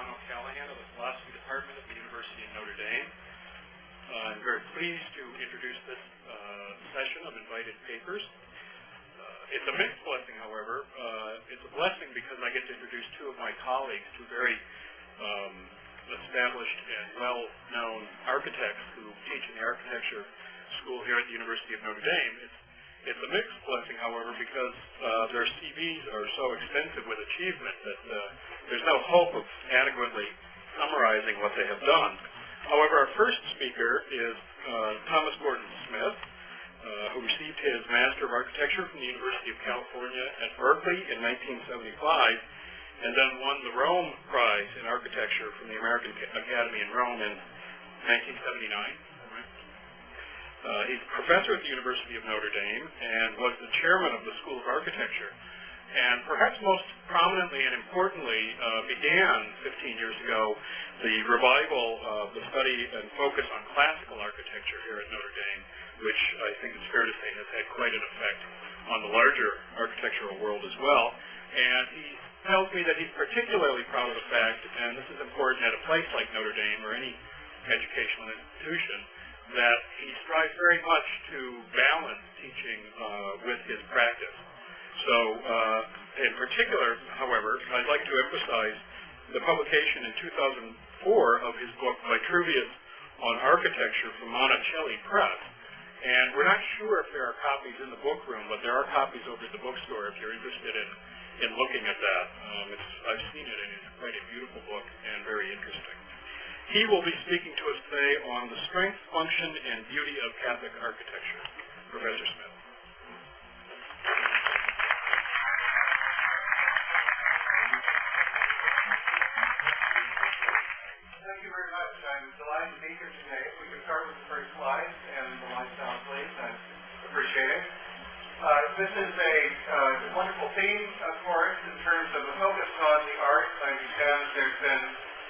O'Callaghan of the Philosophy Department at the University of Notre Dame. I'm very pleased to introduce this session of invited papers. It's a mixed blessing, however. It's a blessing because I get to introduce two of my colleagues, two very established and well-known architects who teach in the architecture school here at the University of Notre Dame. It's a mixed blessing, however, because their CVs are so extensive with achievement that there's no hope of adequately summarizing what they have done. However, our first speaker is Thomas Gordon Smith, who received his Master of Architecture from the University of California at Berkeley in 1975, and then won the Rome Prize in Architecture from the American Academy in Rome in 1979. He's a professor at the University of Notre Dame and was the chairman of the School of Architecture, and perhaps most prominently and importantly began 15 years ago the revival of the study and focus on classical architecture here at Notre Dame, which I think it's fair to say has had quite an effect on the larger architectural world as well. And he tells me that he's particularly proud of the fact, and this is important at a place like Notre Dame or any educational institution, that he strives very much to balance teaching with his practice. So, in particular, however, I'd like to emphasize the publication in 2004 of his book Vitruvius on Architecture from Monticelli Press. And we're not sure if there are copies in the book room, but there are copies over at the bookstore if you're interested in looking at that. I've seen it, and it's quite a beautiful book and very interesting. He will be speaking to us today on the strength, function, and beauty of Catholic architecture. Professor Smith. Thank you very much. I'm delighted to be here today. If we could start with the first slide and the lights down, please. I appreciate it. This is a wonderful theme for us in terms of the focus on the arts. I understand there's been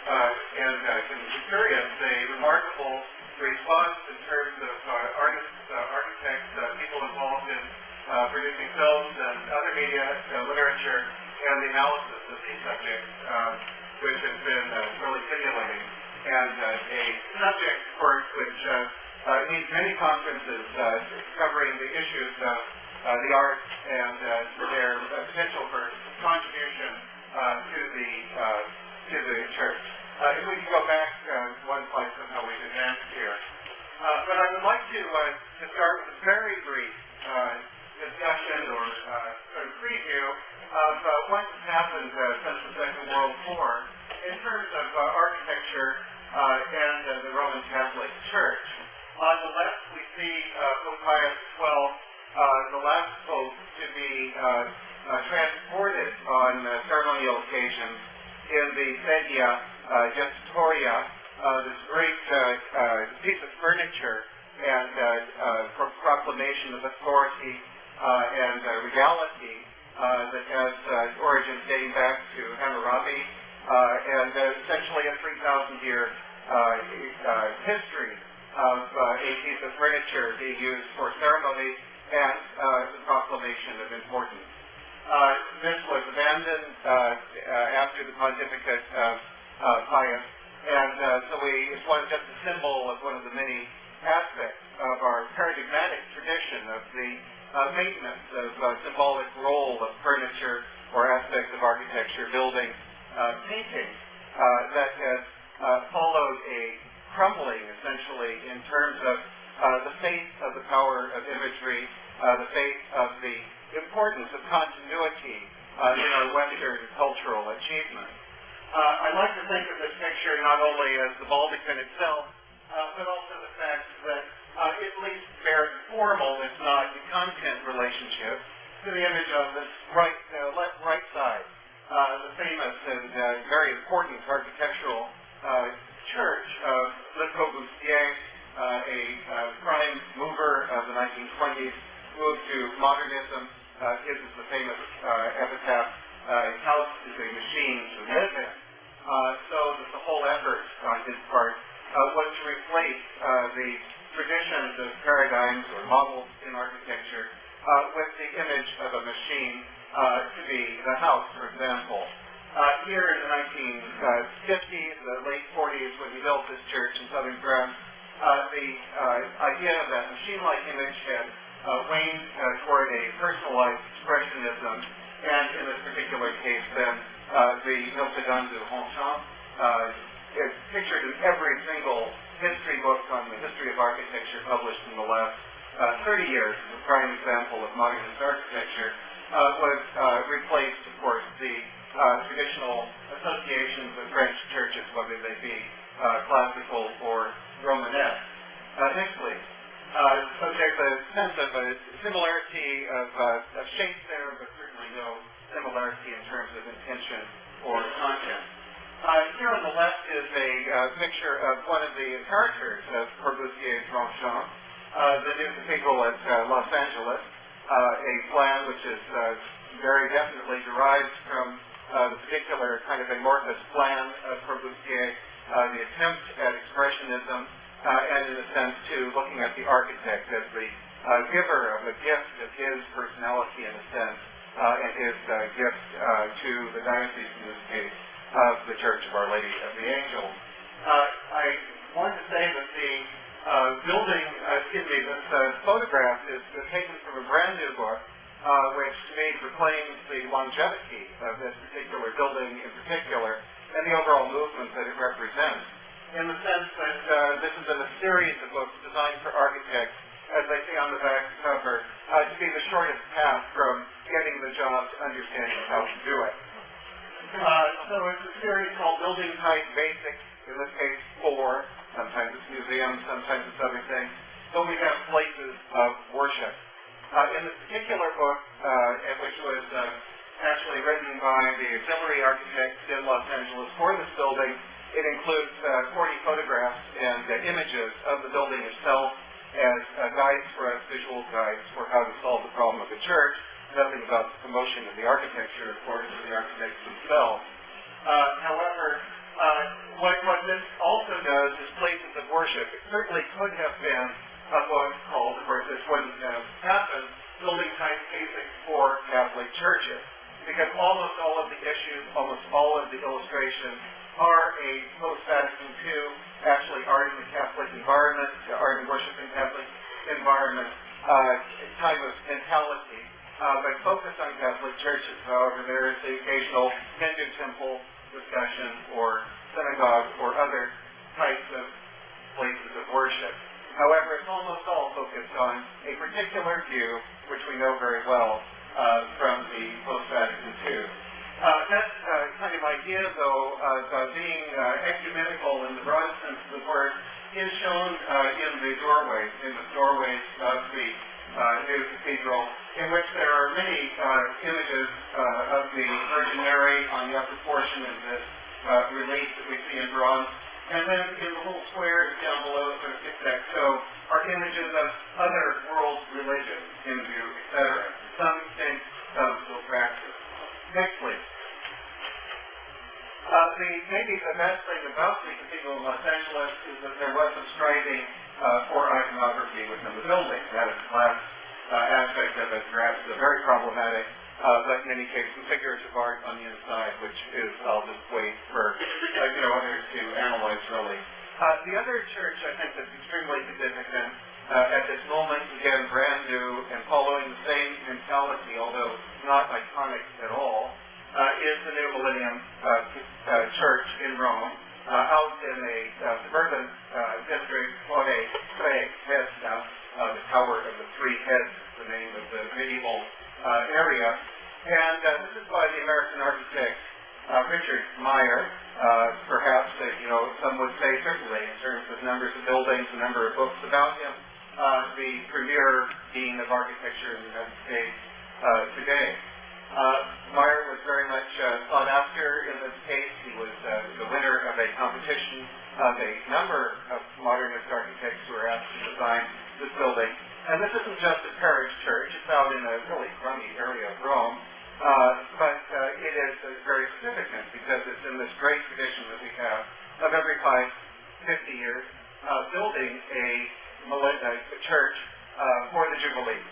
and can experience a remarkable response in terms of artists, architects, people involved in producing films and other media, literature, and the analysis of these subjects, which has been really stimulating. And a subject, of course, which needs many conferences covering the issues of the arts and their potential for contribution to the church. If we can go back one slide somehow we've advanced here. But I would like to start with a very brief discussion or sort of preview of what has happened since the Second World War in terms of architecture and the Roman Catholic Church. On the left we see Pope Pius XII, the last pope to be transported on ceremonial occasions in the Sedia Gestatoria, this great piece of furniture and proclamation of authority and regality that has origins dating back to Hammurabi and essentially a 3,000-year history of a piece of furniture being used for ceremony and the proclamation of importance. This was abandoned after the pontificate of Pius, and so it's just a symbol of one of the many aspects of our paradigmatic tradition of the maintenance of symbolic role of furniture or aspects of architecture, building, painting, that has followed a crumbling, essentially, in terms of the faith of the power of imagery, the faith of the importance of continuity in our Western cultural achievement. I like to think of this picture not only as the baldachin itself, but also the fact that it at least bears a formal, if not the content relationship, to the image on this right side, the famous and very important architectural church of Le Corbusier, a prime mover of the 1920s, moved to modernism. His is the famous epitaph, house is a machine to live in. So that the whole effort on his part was to replace the traditions of paradigms or models in architecture with the image of a machine to be the house, for example. Here in the 1950s, the late 40s, when he built this church in southern France, the idea of that machine-like image had waned toward a personalized expressionism, and in this particular case, then, the Notre Dame de Ronchamp is pictured in every single history book on the history of architecture published in the last 30 years, as a prime example of modernist architecture, was replaced, of course, the traditional associations with French churches, whether they be classical or Romanesque. Next, please. So there's a sense of a similarity of shape there, but certainly no similarity in terms of intention or content. Here on the left is a picture of one of the inheritors of Corbusier's Ronchamp, the new cathedral at Los Angeles, a plan which is very definitely derived from the particular kind of amorphous plan of Corbusier, the attempt at expressionism, and in a sense, too, looking at the architect as the giver of a gift of his personality, in a sense, and his gift to the diocese, in this case, of the Church of Our Lady of the Angels. I want to say that the this photograph is taken from a brand new book, which to me proclaims the longevity of this particular building in particular, and the overall movement that it represents, in the sense that this is in a series of books designed for architects, as they say on the back cover, to be the shortest path from getting the job to understanding how to do it. So it's a series called Building Type Basics, in this case 4, sometimes it's museums, sometimes it's other things, but we have places of worship. In this particular book, which was actually written by the auxiliary architects in Los Angeles for this building, it includes 40 photographs and images of the building itself as guides for us, visual guides for how to solve the problem of the church. Nothing about the promotion of the architecture, according to the architects themselves. However, what this also does is places of worship. It certainly could have been a book called, of course this wouldn't have happened, Building Type Basics for Catholic Churches, because almost all of the issues, almost all of the illustrations are a post-Vatican II, actually are in the Catholic environment, are in worshiping Catholic environment, time of mentality, but focus on Catholic churches. However, there is the occasional Hindu temple discussion or synagogue or other types of places of worship. However, it's almost all focused on a particular view, which we know very well from the post-Vatican II. That kind of idea, though, of being ecumenical in the broad sense of the word, is shown in the doorways of the new cathedral, in which there are many images of the Virgin Mary on the upper portion of this relief that we see in bronze. And then in the little squares down below, sort of tic-tac-toe, are images of other world religions, Hindu, etc. Some extinct, some still practice. Next, please. Maybe the best thing about the Cathedral in Los Angeles is that there was some striving for iconography within the building. That is the last aspect of it, perhaps very problematic, but in any case, some figurative art on the inside, which is, I'll just wait for others to analyze, really. The other church, I think, that's extremely significant at this moment, again, brand new and following the same mentality, although not iconic at all, is the New Millennium Church in Rome, out in a suburban district, Heads now, the Tower of the Three Heads is the name of the medieval area. And this is by the American architect Richard Meyer. Perhaps, some would say, certainly, in terms of numbers of buildings, the number of books about him, the premier dean of architecture in the United States today. Meyer was very much sought after in this case. He was the winner of a competition of a number of modernist architects who were asked to design this building. And this isn't just a parish church. It's out in a really crummy area of Rome. But it is very significant because it's in this great tradition that we have of every 50 years building a church for the Jubilee.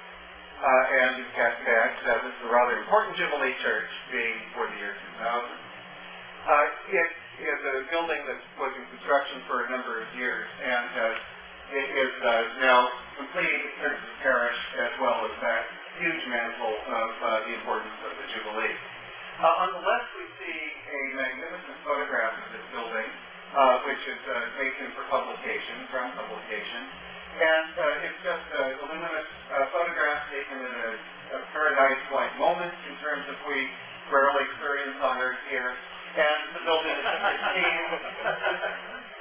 And in fact, this is a rather important Jubilee church being for the year 2000. It is a building that was in construction for a number of years, and it is now completing its terms of parish, as well as that huge mantle of the importance of the Jubilee. On the left, we see a magnificent photograph of this building, which is taken for publication, ground publication. And it's just a luminous photograph taken in a paradise-like moment in terms of we rarely experience on Earth here. And the building is pristine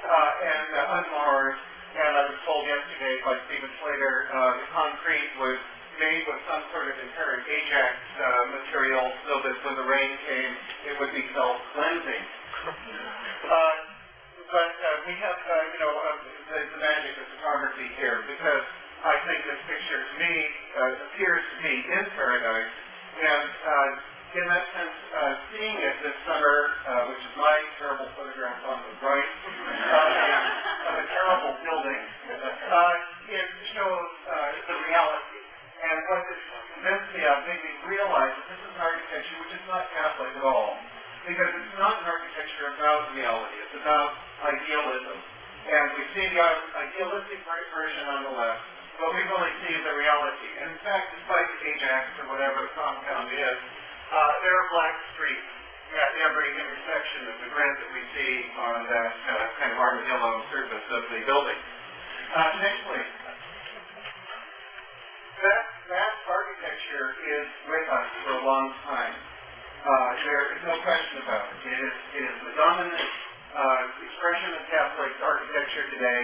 and unmarred. And I was told yesterday by Stephen Slater, the concrete was made with some sort of inherent Ajax material so that when the rain came, it would be self-cleansing. But we have, the magic of photography here, because I think this picture, to me, appears to be in paradise. And in that sense, seeing it this summer, which is my terrible photograph on the right, of a terrible building, it shows the reality. And what this convinced me of made me realize that this is an architecture which is not Catholic at all. Because it's not an architecture about reality, it's about idealism. And we see the idealistic version on the left, but we really see the reality. And in fact, despite the Ajax or whatever the compound is, there are black streaks at every intersection of the granite that we see on that kind of armadillo surface of the building. Next, please. That architecture is with us for a long time. There is no question about it. It is the dominant expression of Catholic architecture today.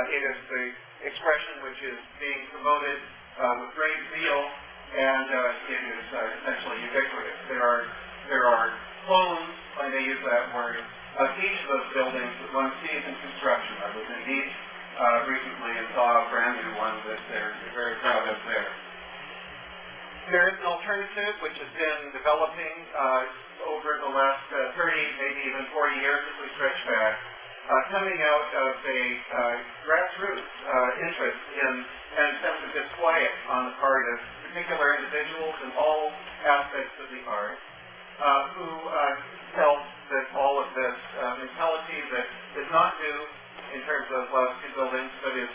It is the expression which is being promoted with great zeal, and it is essentially ubiquitous. There are clones, I may use that word, of each of those buildings that one sees in construction. I was indeed recently and saw a brand new one that they're very proud of there. There is an alternative which has been developing over the last 30, maybe even 40 years as we stretch back, coming out of a grassroots interest in and sense of disquiet on the part of particular individuals in all aspects of the art who felt that all of this mentality that is not new in terms of two buildings, but is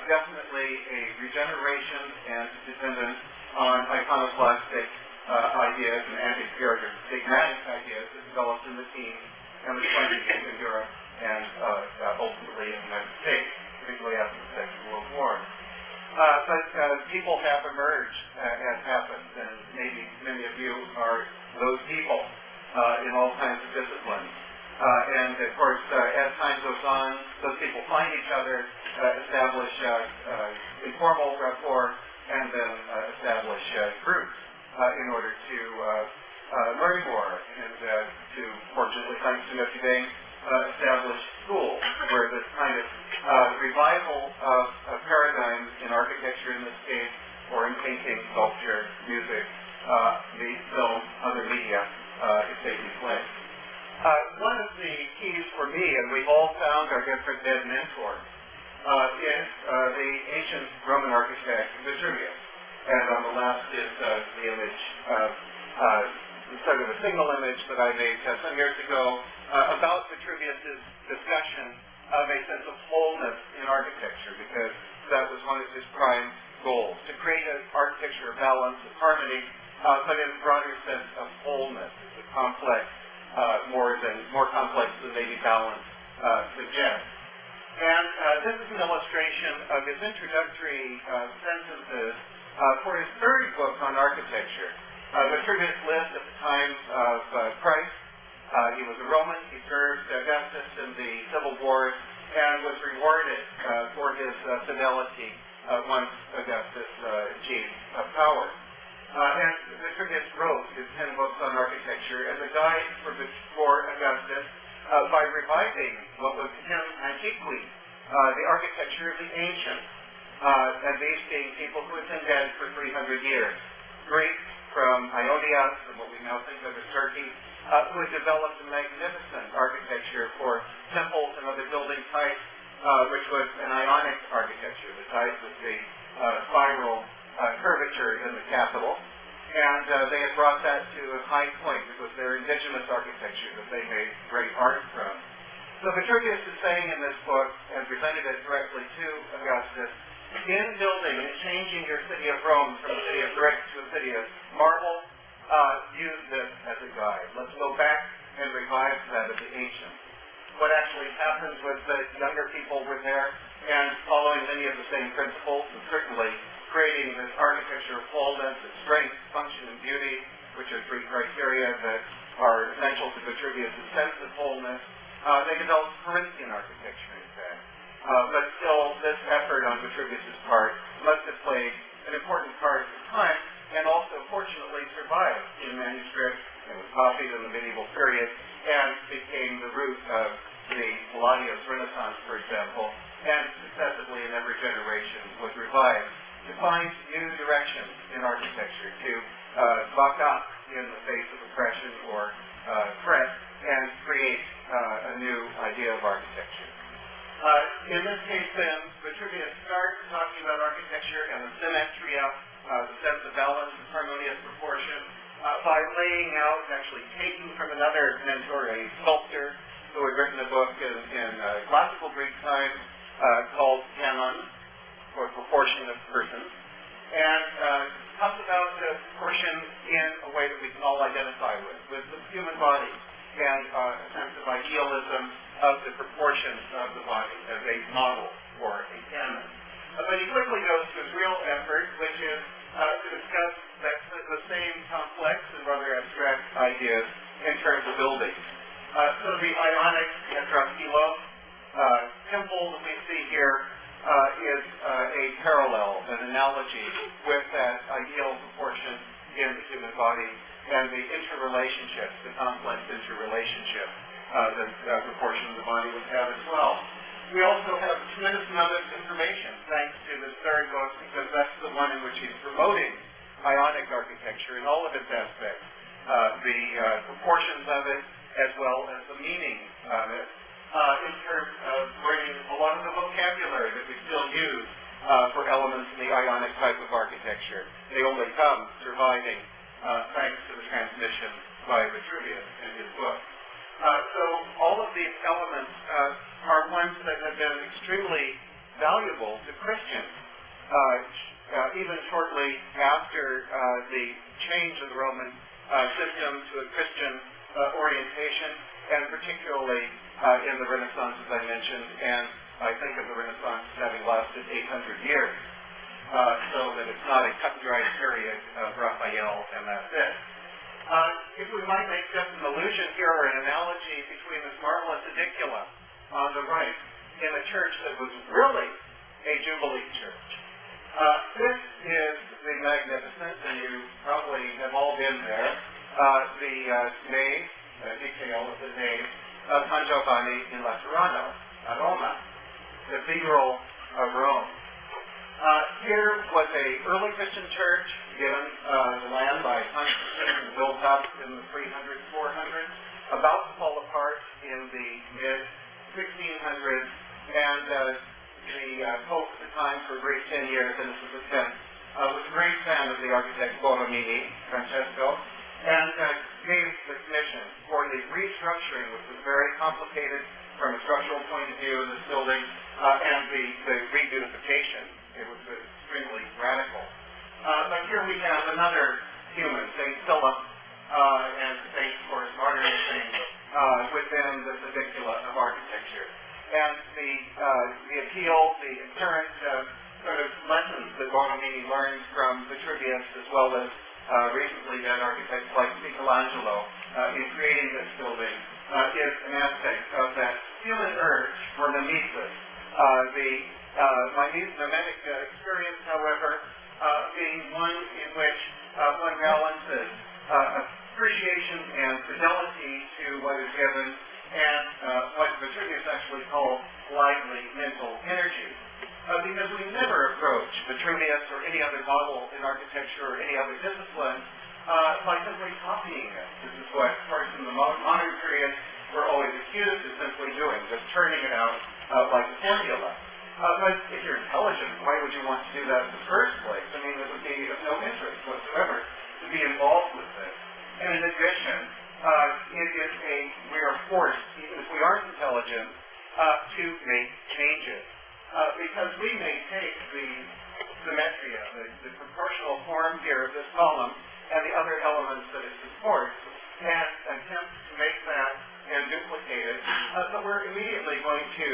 definitely a regeneration and dependent on iconoclastic ideas and anti-paradigmatic ideas that developed in the teens and the 20s in Europe and ultimately in the United States, particularly after the Second World War. But people have emerged, as happens, and maybe many of you are those people in all kinds of disciplines. And of course, as time goes on, those people find each other, establish informal rapport, and then establish groups in order to learn more and to, fortunately, thanks to Notre Dame, establish schools where this kind of revival of paradigms in architecture in this case, or in painting, sculpture, music, film, other media is taking place. One of the keys for me, and we've all found our different dead mentors, is the ancient Roman architect Vitruvius. And on the left is the image of sort of a signal image that I made some years ago about Vitruvius' discussion of a sense of wholeness in architecture, because that was one of his prime goals, to create an architecture of balance, of harmony, but in a broader sense of wholeness. It's a complex, more complex than maybe balance suggests. And this is an illustration of his introductory sentences for his third book on architecture. Vitruvius lived at the time of Christ. He was a Roman. He served Augustus in the civil wars and was rewarded for his fidelity once Augustus achieved power. And Vitruvius wrote his 10 books on architecture as a guide for Augustus by reviving what was to him antiquely the architecture of the ancients, and these being people who had been dead for 300 years. Greeks from Ionia, from what we now think of as Turkey, who had developed a magnificent architecture for temples and other building types, which was an Ionic architecture, the type with the spiral curvature in the capital. And they had brought that to a high point. It was their indigenous architecture that they made great art from. So Vitruvius is saying in this book, and presented it directly to Augustus, in building and changing your city of Rome from a city of brick to a city of marble, use this as a guide. Let's go back and revive that of the ancients. What actually happened was that younger people were there and following many of the same principles, and certainly creating this architecture of wholeness, of strength, function, and beauty, which are three criteria that are essential to Vitruvius' sense of wholeness. They developed Corinthian architecture, in fact. But still, this effort on Vitruvius' part must have played an important part at the time, and also, fortunately, survived in manuscript, and was copied in the medieval period, and became the root of the Palladio Renaissance, for example, and successively in every generation was revived to find new directions in architecture, to buck up in the face of oppression or threat, and create a new idea of architecture. In this case, then, Vitruvius starts talking about architecture and the symmetria, the sense of balance, and harmonious proportion, by laying out, actually taking from another mentor, a sculptor who had written a book in classical Greek times called Canon, or Proportion of Persons, and talks about proportion in a way that we can all identify with the human body, and a sense of idealism of the proportions of the body as a model for a canon. But he quickly goes to his real effort, which is to discuss the same complex and rather abstract ideas in terms of buildings. So the Ionic tetrastilo temple that we see here is a parallel, an analogy with that ideal proportion in the human body and the interrelationships, the complex interrelationship that the proportion of the body would have as well. We also have a tremendous amount of information thanks to this third book, because that's the one in which he's promoting Ionic architecture in all of its aspects, the proportions of it as well as the meaning of it, in terms of bringing a lot of the vocabulary that we still use for elements in the Ionic type of architecture. They only come surviving thanks to the transmission by Vitruvius in his book. So all of these elements are ones that have been extremely valuable to Christians, even shortly after the change of the Roman system to a Christian orientation, and particularly in the Renaissance, as I mentioned, and I think of the Renaissance as having lasted 800 years, so that it's not a cut-and-dry period of Raphael and that's it. If we might make just an allusion here or an analogy between this marvelous edicula on the right in a church that was really a Jubilee church. This is the magnificent, and you probably have all been there, the nave, detail of the nave of San Giovanni in Laterano, at Roma, Cathedral of Rome. Here was a early Christian church given the land by Constantine and built up in the 300s, 400s, about to fall apart in the mid-1600s, and the Pope at the time for a great 10 years, and this was the 10th, was a great fan of the architect Borromini, Francesco, and gave the commission for the restructuring, which was very complicated from a structural point of view in this building, and the reunification. It was extremely radical. But here we have another human, St. Philip, and St. of course, Martyr Saint, within the pedicula of architecture. And the appeal, the current sort of lessons that Borromini learned from Vitruvius, as well as recently dead architects like Michelangelo, in creating this building, is an aspect of that human urge for mimesis. My mimetic experience, however, being one in which one balances appreciation and fidelity to what is given, and what Vitruvius actually called lively mental energy. Because we never approach Vitruvius or any other model in architecture or any other discipline by simply copying it. This is what, of course, in the modern period, we're always accused of simply doing, just turning it out like a formula. But if you're intelligent, why would you want to do that in the first place? I mean, it would be of no interest whatsoever to to be involved with this. And in addition, we are forced, even if we aren't intelligent, to make changes. Because we may take the symmetria, the proportional form here of this column, and the other elements that it supports, and attempt to make that and duplicate it, but we're immediately going to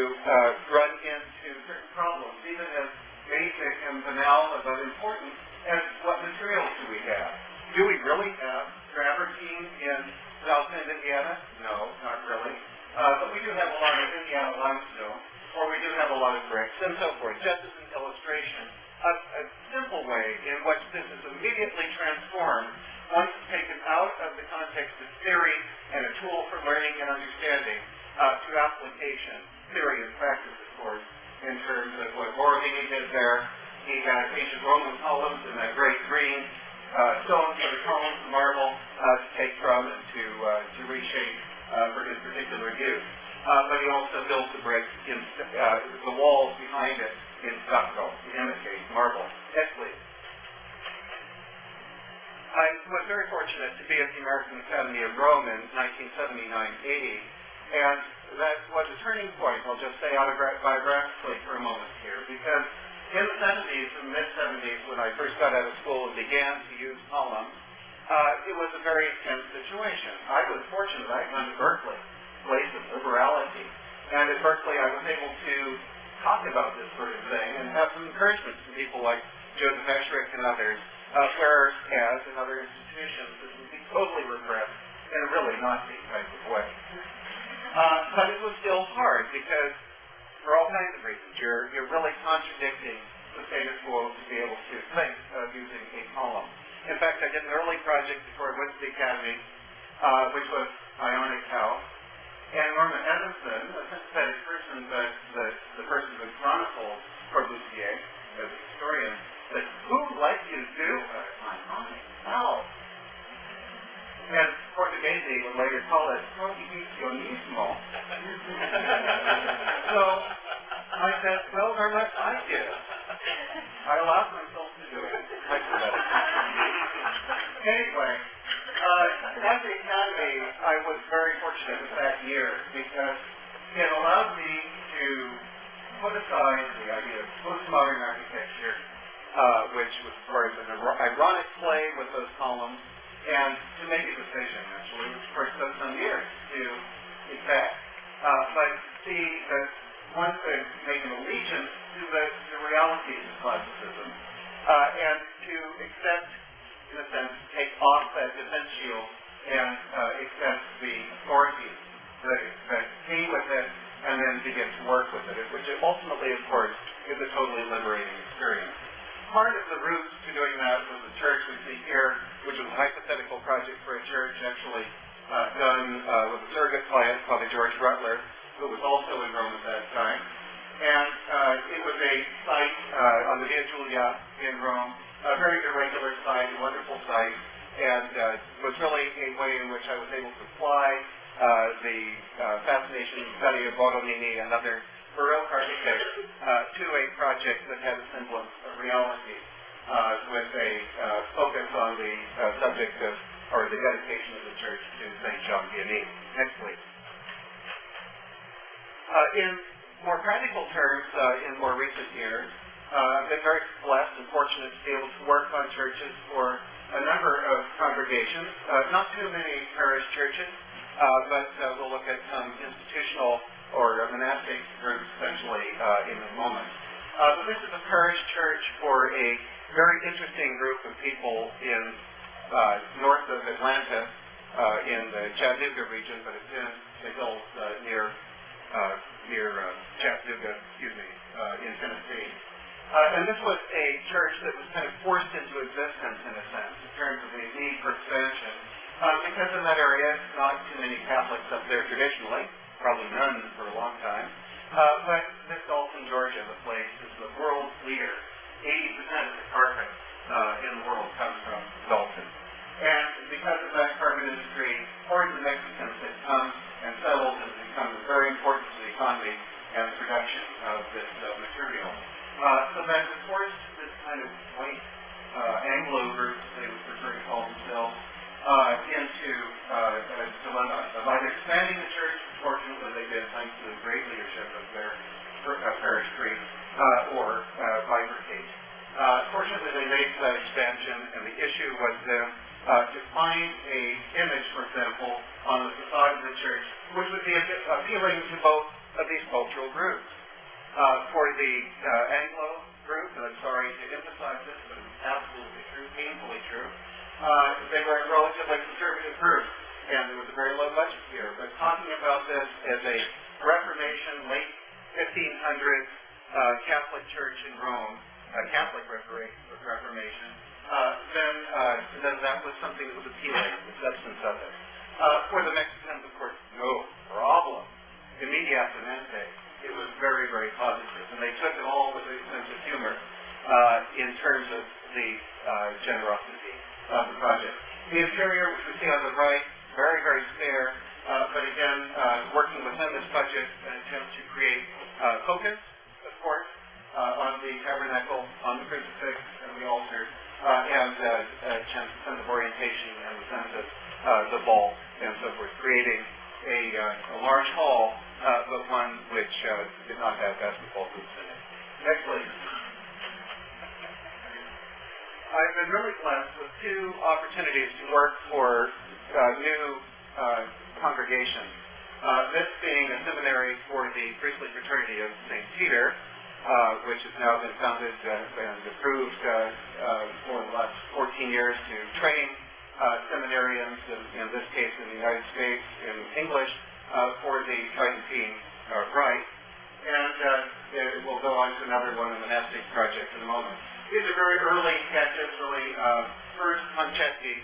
run into certain problems, even as basic and banal but important as what materials do we have. Do we really have travertine in South Bend, Indiana? No, not really. But we do have a lot of Indiana limestone, or we do have a lot of bricks, and so forth. Just as an illustration, a simple way in which this is immediately transformed once it's taken out of the context of theory and a tool for learning and understanding to application, theory and practice, of course, in terms of what Borromini did there. He had ancient Roman columns and that great green stone for the columns of marble to take from and to reshape for his particular use. But he also built the bricks in the walls behind it in stucco to imitate marble. Next, please. I was very fortunate to be at the American Academy of Rome in 1979-80, and that was a turning point, I'll just say autobiographically for a moment here, because in the 70s and mid-70s, when I first got out of school and began to use columns, it was a very intense situation. I was fortunate. I had gone to Berkeley, place of liberality, and at Berkeley I was able to talk about this sort of thing and have some encouragement from people like Joseph Esherick and others, whereas in other institutions this would be totally repressed in a really Nazi type of way. But it was still hard because, for all kinds of reasons, you're really contradicting the status quo to be able to think of using a column. In fact, I did an early project before I went to the Academy, which was Ionic House. And Norman Evanson, a sympathetic person, but the person who chronicles Corbusier as a historian, said, "Who'd like you to do Ionic House?" And Portuguese would later call it prohibicionismo. So I said, "Well, Norman, I did. I allowed myself to do it." Anyway, at the Academy, I was very fortunate with that year because it allowed me to put aside the idea of postmodern architecture, which was, of course, an ironic play with those columns, and to make a decision, actually, which, of course, took some years to effect. But see that one could make an allegiance to the realities of classicism, and to accept, in a sense, take off that defense shield and accept the authorities that came with it, and then begin to work with it, which ultimately, of course, is a totally liberating experience. Part of the route to doing that was the church we see here, which was a hypothetical project for a church actually done with a surrogate client, Father George Rutler, who was also in Rome at that time. And it was a site on the Via Giulia in Rome, a very irregular site, a wonderful site, and was really a way in which I was able to apply the fascination and study of Borromini and other Baroque architects to a project that had a semblance of reality, with a focus on the subject of, or the dedication of the church to St. John Vianney. Next, please. In more practical terms, in more recent years, I've been very blessed and fortunate to be able to work on churches for a number of congregations, not too many parish churches, but we'll look at some institutional or monastic groups essentially in a moment. But this is a parish church for a very interesting group of people in north of Atlanta, in the Chattanooga region, but it's in the hills near Chattanooga, in Tennessee. And this was a church that was kind of forced into existence, in a sense, in terms of the need for expansion. Because in that area, not too many Catholics up there traditionally, probably none for a long time. But this Dalton, Georgia, the place is the world's leader. 80% of the carpet in the world comes from Dalton. And because of that carpet industry, hordes of Mexicans have come and settled and become very important to the economy and the production of this material. So that, of course, this kind of white Anglo group, they would prefer to call them of either expanding the church, fortunately they did thanks to the great leadership of their parish priest, or bifurcate. Fortunately they made that expansion, and the issue was then to find a image, for example, on the facade of the church, which would be appealing to both of these cultural groups. For the Anglo group, and I'm sorry to emphasize this, but it's absolutely true, painfully true, they were a relatively conservative group, and there was a very low budget here. But talking about this as a Reformation, late 1500s Catholic church in Rome, Catholic Reformation, then that was something that was appealing, the substance of it. For the Mexicans, of course, no problem. Immediatamente, it was very, very positive, and they took it all with a sense of humor in terms of the generosity of the project. The interior, which we see on the right, very, very spare, but again, working within this budget, an attempt to create focus, of course, on the tabernacle, on the crucifix, and the altar, and a sense of orientation and the sense of the vault, and so forth, creating a large hall, but one which did not have basketball hoops in it. Next, please. I've been really blessed with two opportunities to work for new congregations. This being a seminary for the priestly fraternity of St. Peter, which has now been founded and approved for the last 14 years to train seminarians, in this case in the United States, in English, for the Tridentine rite. And we'll go on to another one, the monastic project, in a moment. These are very early sketches, really first concetti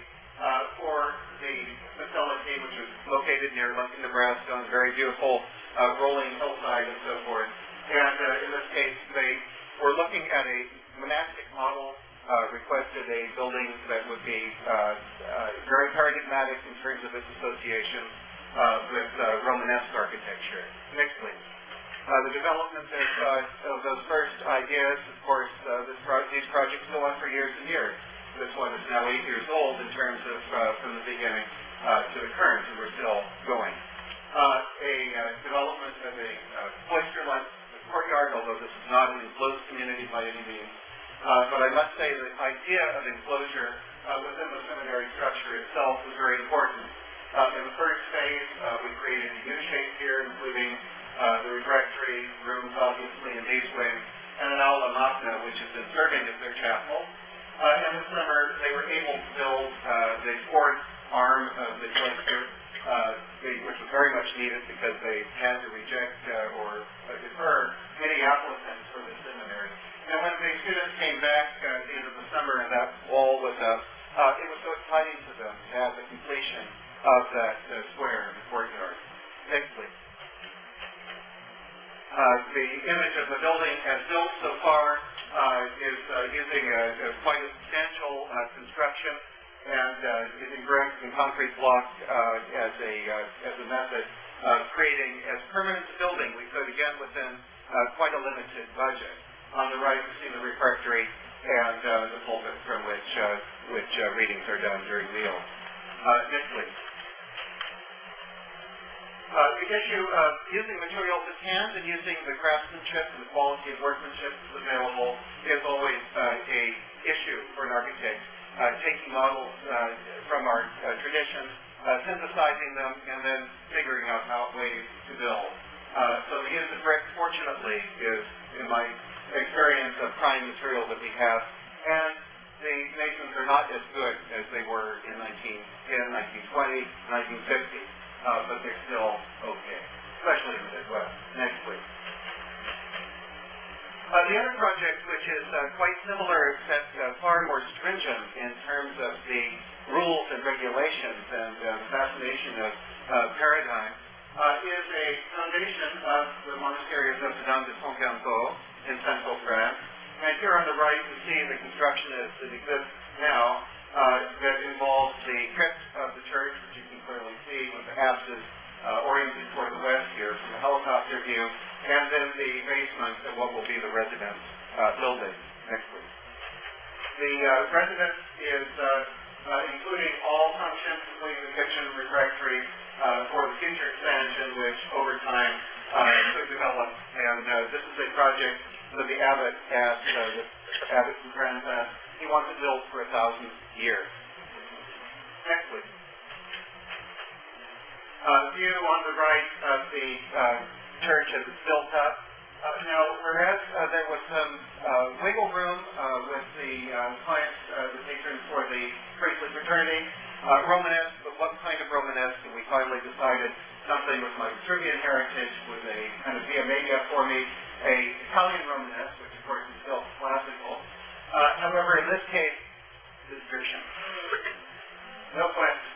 for the facility, which was located near Duncan, Nebraska, on a very beautiful rolling hillside and so forth. And in this case, they were looking at a monastic model, requested a building that would be very paradigmatic in terms of its association with Romanesque architecture. Next, please. The development of those first ideas, of course, these projects go on for years and years. This one is now 8 years old in terms of from the beginning to the current, and we're still going. A development of a cloister-like courtyard, although this is not an enclosed community by any means. But I must say the idea of enclosure within the seminary structure itself was very important. In the first phase, we created a U-shape here, including the refectory rooms, obviously, in these wings, and an aula magna, which has been serving as their chapel. In the summer, they were able to build the fourth arm of the cloister, which was very much needed because they had to reject or defer many applicants for the seminary. And when the students came back at the end of the summer and that wall was up, it was so exciting to them to have the completion of that square in the courtyard. Next, please. The image of the building as built so far is using quite a substantial construction and using bricks and concrete blocks as a method of creating as permanent a building we could, again, within quite a limited budget. On the right, you see the refectory and the pulpit from which readings are done during meals. Next, please. The issue of using materials at hand and using the craftsmanship and the quality of workmanship that's available is always a issue for an architect. Taking models from our tradition, synthesizing them, and then figuring out ways to build. So the use of brick, fortunately, is, in my experience, a prime material that we have. And the masons are not as good as they were in 1910, 1920, 1950. But they're still okay, especially in the Midwest. Next, please. The other project, which is quite similar except far more stringent in terms of the rules and regulations and the fascination of paradigm, is a foundation of the monastery of Notre-Dame de Saint-Gambo in central France. And here on the right, you see the construction as it exists now. That involves the crypt of the church, which you can clearly see with the apses oriented toward the west here from the helicopter view, and then the basement of what will be the residence building. Next, please. The residence is including all functions, including the kitchen, refectory, for the future expansion, which over time could develop. And this is a project that the abbot at the abbot and Grand he wants to build for 1,000 years. Next, please. View on the right of the church as it's built up. Now, whereas there was some wiggle room with the clients, the patrons for the priestly fraternity, Romanesque, but what kind of Romanesque? And we finally decided something with my Vitruvian heritage was a kind of via media for me, a Italian Romanesque, which of course is still classical. However, in this case, this version. No question.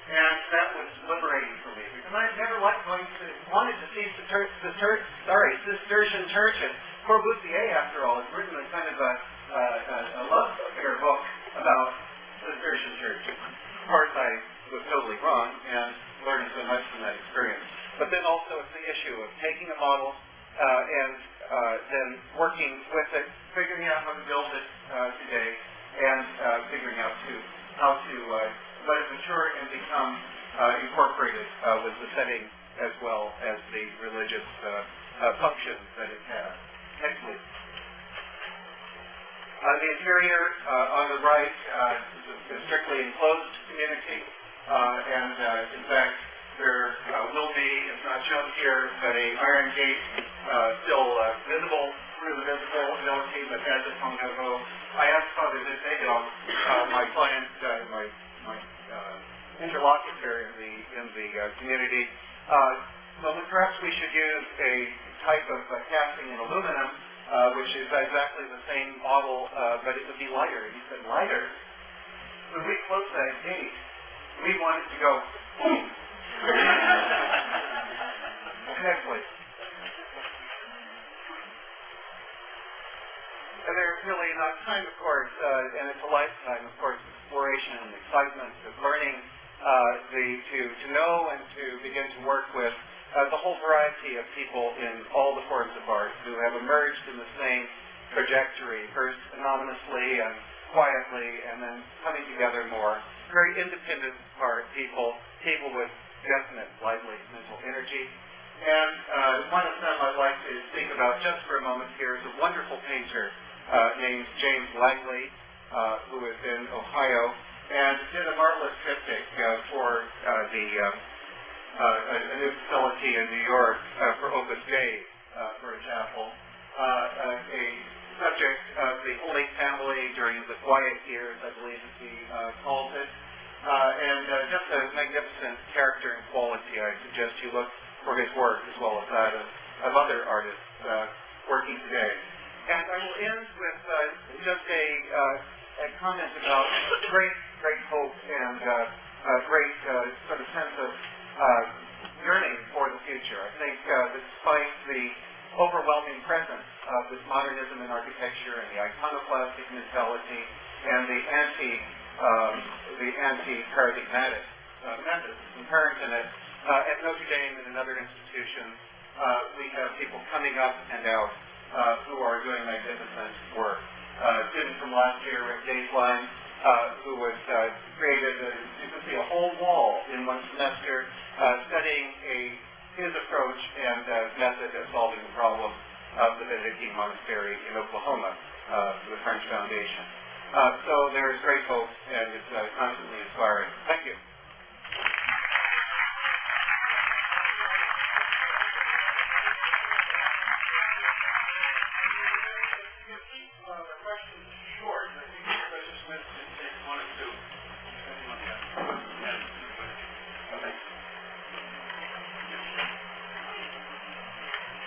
And that was liberating for me because I never wanted to see Cistercian church, and Corbusier, after all, has written a kind of a love affair book about Cistercian church. Of course, I was totally wrong and learned so much from that experience. But then also it's the issue of taking a model and then working with it, figuring out how to build it today, and figuring out how to let it mature and become incorporated with the setting as well as the religious functions that it has. Next, please. The interior on the right is a strictly enclosed community, and in fact, there will be, it's not shown here, but an iron gate still visible through the visibility, but as it's long ago, I asked Father Zizego, my client, my interlocutor in the community, well, perhaps we should use a type of casting in aluminum, which is exactly the same model, but it would be lighter. He said, lighter? When we close that gate, we want it to go, boom. Next, please. And there's really enough time, of course, and it's a lifetime, of course, exploration and excitement of learning to know and to begin to work with the whole variety of people in all the forms of art who have emerged in the same trajectory, first anonymously and quietly, and then coming together more. Very independent people with definite, lively mental energy. And one of them I'd like to speak about just for a moment here is a wonderful painter named James Langley, who is in Ohio, and did a marvelous triptych for a new facility in New York for Opus Dei for a chapel. A subject of the Holy Family during the quiet years, I believe as he calls it. And just a magnificent character and quality. I suggest you look for his work as well as that of other artists working today. And I will end with just a comment about great hope and great sort of sense of yearning for the future. I think despite the overwhelming presence of this modernism in architecture and the iconoclastic mentality and the anti-paradigmatic methods inherent in it, at Notre Dame and in other institutions, we have people coming up and out who are doing magnificent work. A student from last year, Rick Daysline, who was created, you can see a whole wall in one semester studying his approach and method of solving the problem of the Benedictine monastery in Oklahoma, the French Foundation. So there is great hope, and it's constantly inspiring. Thank you.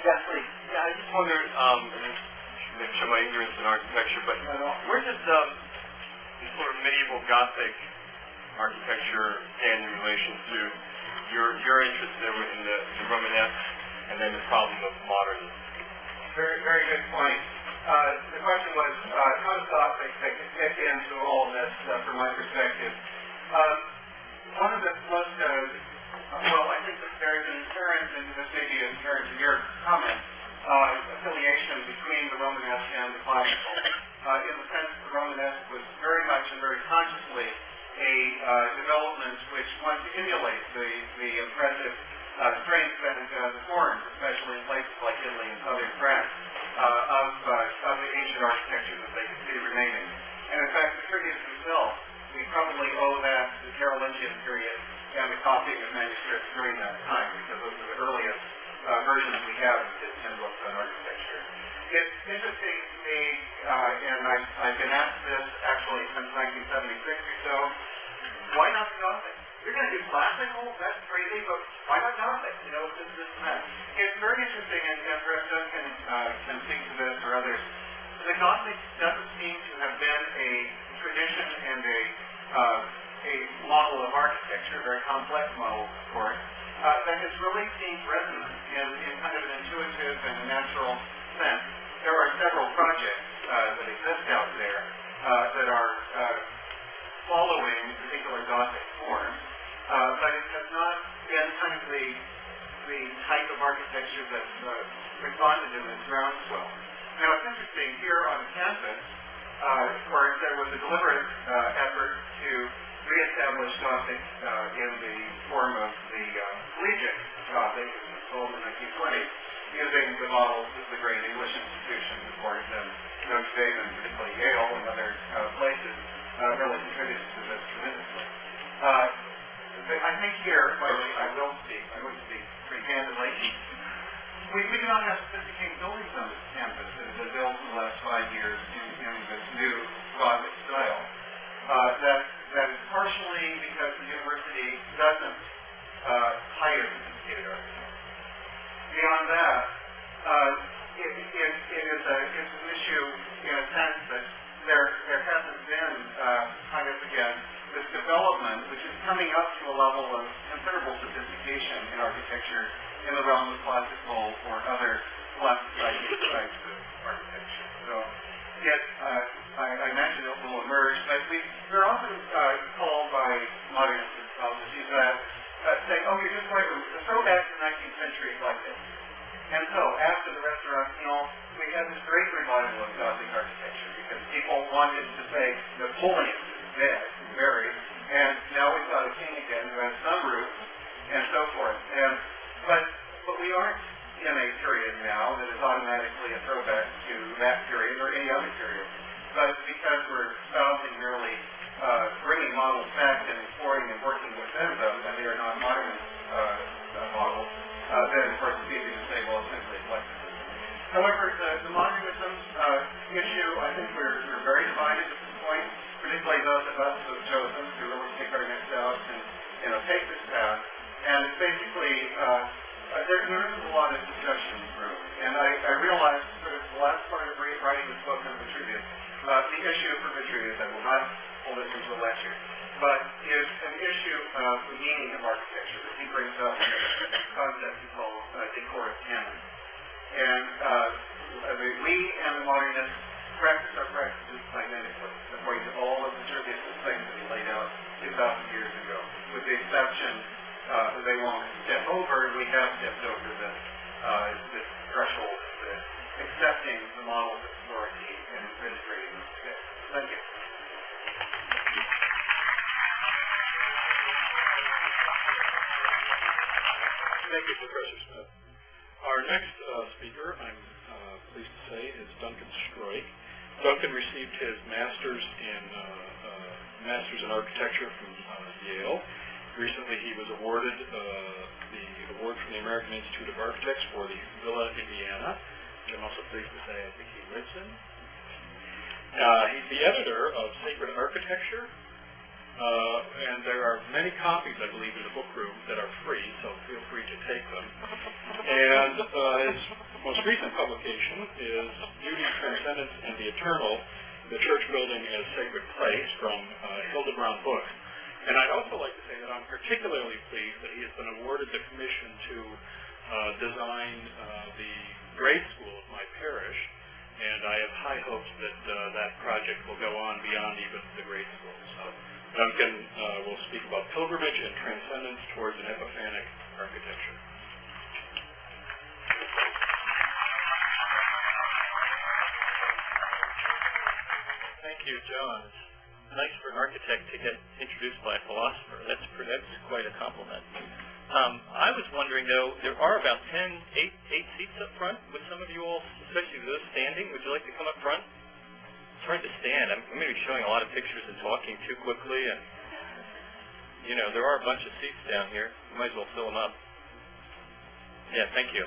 Yes, please. Yeah, I just wondered, maybe show my ignorance in architecture, but where does the sort of medieval Gothic architecture stand in relation to your interest in the Romanesque and then the problem of modernism? Very, very good point. The question was, how does Gothic fit into all of this from my perspective? One of the most I think that there is an inherent, and this may be inherent in your comment, affiliation between the Romanesque and the classical, in the sense that the Romanesque was very much and very consciously a development which wanted to emulate the I've been asked this actually since 1976 or so. Why not Gothic? You're going to do classical? That's crazy, but why not Gothic? You know, it's just this and that. It's very interesting, and perhaps Duncan can speak to this or others. The Gothic doesn't seem to have been a tradition and a model of architecture, a very complex model, of course, that has really seemed resonant in kind of an intuitive and a natural sense. There are several projects that exist out there that are following particular Gothic forms, but it has not been kind of the type of architecture that's responded in this groundswell. Now, it's interesting, here on campus, where there was a deliberate effort to reestablish Gothic in the form of the collegiate Gothic, which was sold in the 1920s, using the models of the great English institutions, of course, and Notre Dame and particularly Yale and other places really contributed to this tremendously. I think here, by the way, I would speak pretty candidly. We do not have sophisticated buildings on this campus that have been built in the last 5 years in this new Gothic style. That is partially because the university doesn't hire sophisticated architects. Beyond that, it's an issue in a sense that there hasn't been kind of, again, this development which is coming up to a level of considerable sophistication in architecture in the realm of classical or other classic types of architecture. So, yet, I imagine it will emerge, but we're often called by modernists and scholars that say, oh, you're just going to throw back to the 19th century like this. And so, after the Restauration, we had this great revival of Gothic architecture because people wanted to say Napoleon is dead, buried, and now we've got a king again who has some roots, and so forth. But we aren't in a period now that is automatically a throwback to that period or any other period. But because we're espousing merely bringing models back and exploring and working within them, and they are not modernist models, then of course it's easy to say, well, it's simply eclecticism. However, the modernism issue, I think we're very divided at this point, particularly those of us who have chosen to really take our necks out and take this path. And it's basically, there isn't a lot of discussion in this room. And I realized sort of the last part of writing this book on Vitruvius, the issue for Vitruvius, I will not hold it into a lecture, but is an issue of the meaning of architecture that he brings up in a concept he calls decor of canon. And we and the modernists practice our practices identically, according to all of Vitruvius' things that he laid out 2,000 years ago, with the exception that they won't step over, and we have stepped over this threshold of accepting the models of authority and integrating them together. Thank you. Thank you, Professor Smith. Our next speaker, I'm pleased to say, is Duncan Stroik. Duncan received his master's in architecture from Yale. Recently, he was awarded the award from the American Institute of Architects for the Villa Indiana, which I'm also pleased to say I think he lives in. He's the editor of Sacred Architecture, and there are many copies, I believe, in the book room that are free, so feel free to take them. And his most recent publication is Beauty, Transcendence, and the Eternal, The Church Building as Sacred Place, from Hildebrand Books. And I'd also like to say that I'm particularly pleased that he has been awarded the commission to design the grade school of my parish, and I have high hopes that that project will go on beyond even the grade school. So Duncan will speak about pilgrimage and transcendence towards an epiphanic architecture. Thank you, John. It's nice for an architect to get introduced by a philosopher. That's quite a compliment. I was wondering, though, there are about eight seats up front. Would some of you all, especially those standing, would you like to come up front? It's hard to stand. I'm going to be showing a lot of pictures and talking too quickly, and, you know, there are a bunch of seats down here. You might as well fill them up. Yeah, thank you.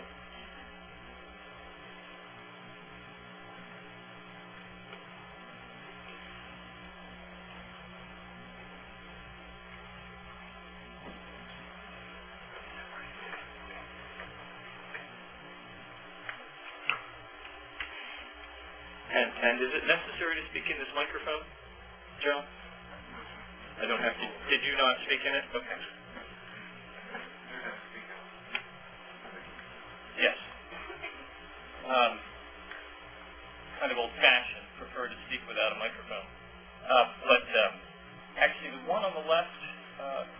And is it necessary to speak in this microphone, Joe? I don't have to. Did you not speak in it? Okay. Yes. Kind of old-fashioned. Prefer to speak without a microphone. But actually, the one on the left,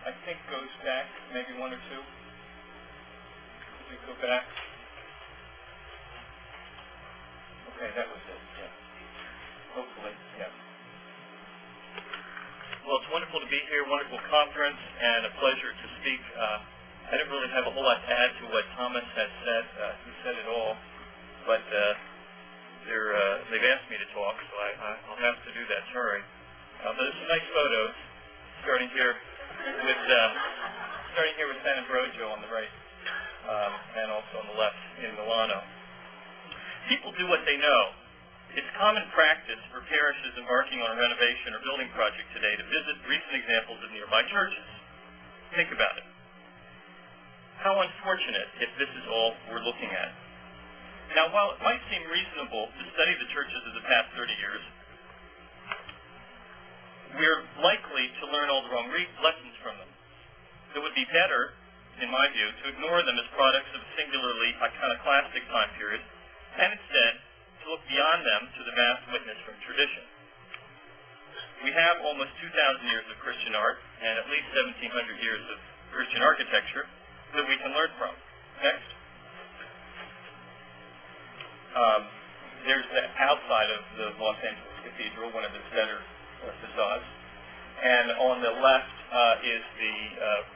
I think, goes back maybe one or two. Could we go back? Okay, that was it. Yeah. Hopefully, yeah. Well, it's wonderful to be here. Wonderful conference, and a pleasure to speak. I didn't really have a whole lot to add to what Thomas has said. He said it all, but they've asked me to talk, so I'll have to do that. Sorry. But there's some nice photos, starting here with San Ambrogio on the right, and also on the left in Milano. People do what they know. It's common practice for parishes embarking on a renovation or building project today to visit recent examples of nearby churches. Think about it. How unfortunate if this is all we're looking at. Now, while it might seem reasonable to study the churches of the past 30 years, we're likely to learn all the wrong lessons from them. It would be better, in my view, to ignore them as products of a singularly iconoclastic time period, and instead to look beyond them to the vast witness from tradition. We have almost 2,000 years of Christian art and at least 1,700 years of Christian architecture that we can learn from. Next. There's the outside of the Los Angeles Cathedral, one of its better facades. And on the left is the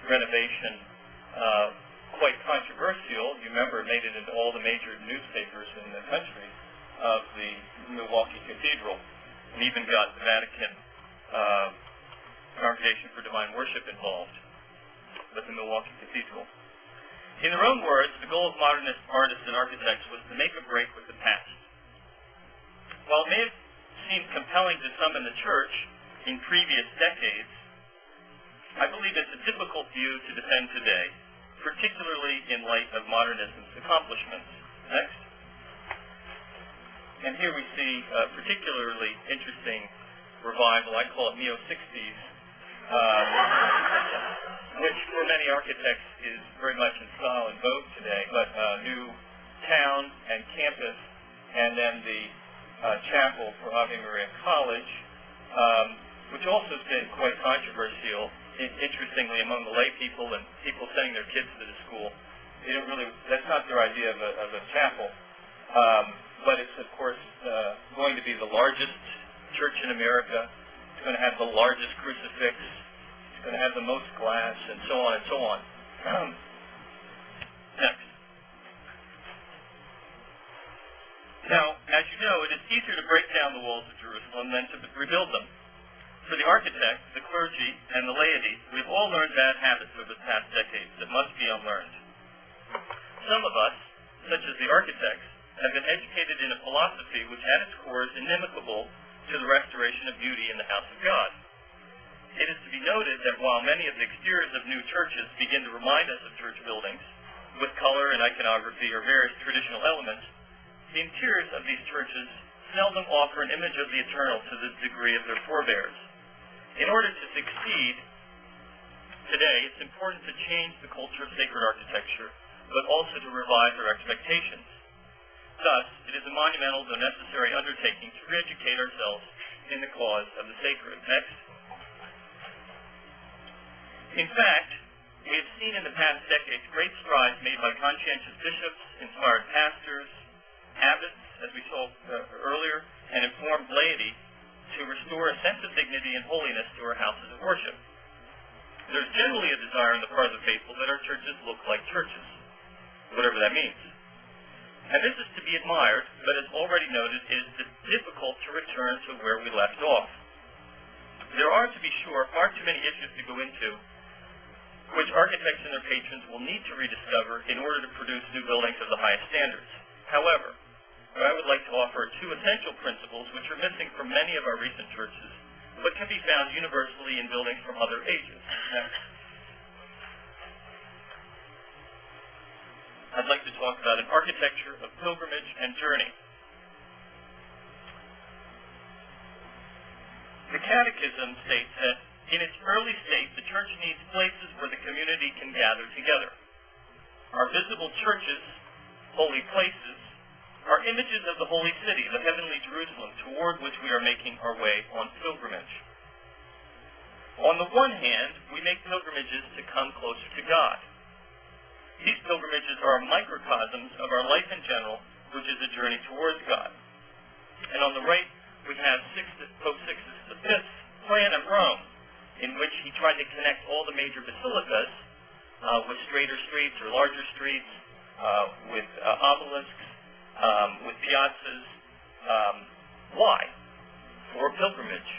renovation, quite controversial. You remember it made it into all the major newspapers in the country of the Milwaukee Cathedral, and even got the Vatican Congregation for Divine Worship involved with the Milwaukee Cathedral. In their own words, the goal of modernist artists and architects was to make a break with the past. While it may have seemed compelling to some in the church in previous decades, I believe it's a difficult view to defend today, particularly in light of modernism's accomplishments. Next. And here we see a particularly interesting revival. I call it Neo-60s, which for many architects is very much in style and vogue today, but new town and campus, and then the chapel for Ave Maria College, which also has been quite controversial, interestingly, among the lay people and people sending their kids to the school. They don't really, that's not their idea of a chapel, but it's, of course, going to be the largest church in America. It's going to have the largest crucifix. It's going to have the most glass, and so on and so on. Next. Now, as you know, it is easier to break down the walls of Jerusalem than to rebuild them. For the architect, the clergy, and the laity, we've all learned bad habits over the past decades that must be unlearned. Some of us, such as the architects, have been educated in a philosophy which at its core is inimical to the restoration of beauty in the house of God. It is to be noted that while many of the exteriors of new churches begin to remind us of church buildings, with color and iconography or various traditional elements, the interiors of these churches seldom offer an image of the eternal to the degree of their forebears. In order to succeed today, it's important to change the culture of sacred architecture, but also to revise our expectations. Thus, it is a monumental though necessary undertaking to re-educate ourselves in the cause of the sacred. Next. In fact, we have seen in the past decades great strides made by conscientious bishops, inspired pastors, abbots, as we saw earlier, and informed laity to restore a sense of dignity and holiness to our houses of worship. There's generally a desire on the part of the faithful that our churches look like churches, whatever that means. And this is to be admired, but as already noted, it is difficult to return to where we left off. There are, to be sure, far too many issues to go into, which architects and their patrons will need to rediscover in order to produce new buildings of the highest standards. However, I would like to offer two essential principles which are missing from many of our recent churches, but can be found universally in buildings from other ages. Next. I'd like to talk about an architecture of pilgrimage and journey. The Catechism states that in its early state, the church needs places where the community can gather together. Our visible churches, holy places, are images of the holy city, the heavenly Jerusalem, toward which we are making our way on pilgrimage. On the one hand, we make pilgrimages to come closer to God. These pilgrimages are microcosms of our life in general, which is a journey towards God. And on the right, we have Pope Sixtus V's plan of Rome, in which he tried to connect all the major basilicas with straighter streets or larger streets, with obelisks, with piazzas. Why? For pilgrimage,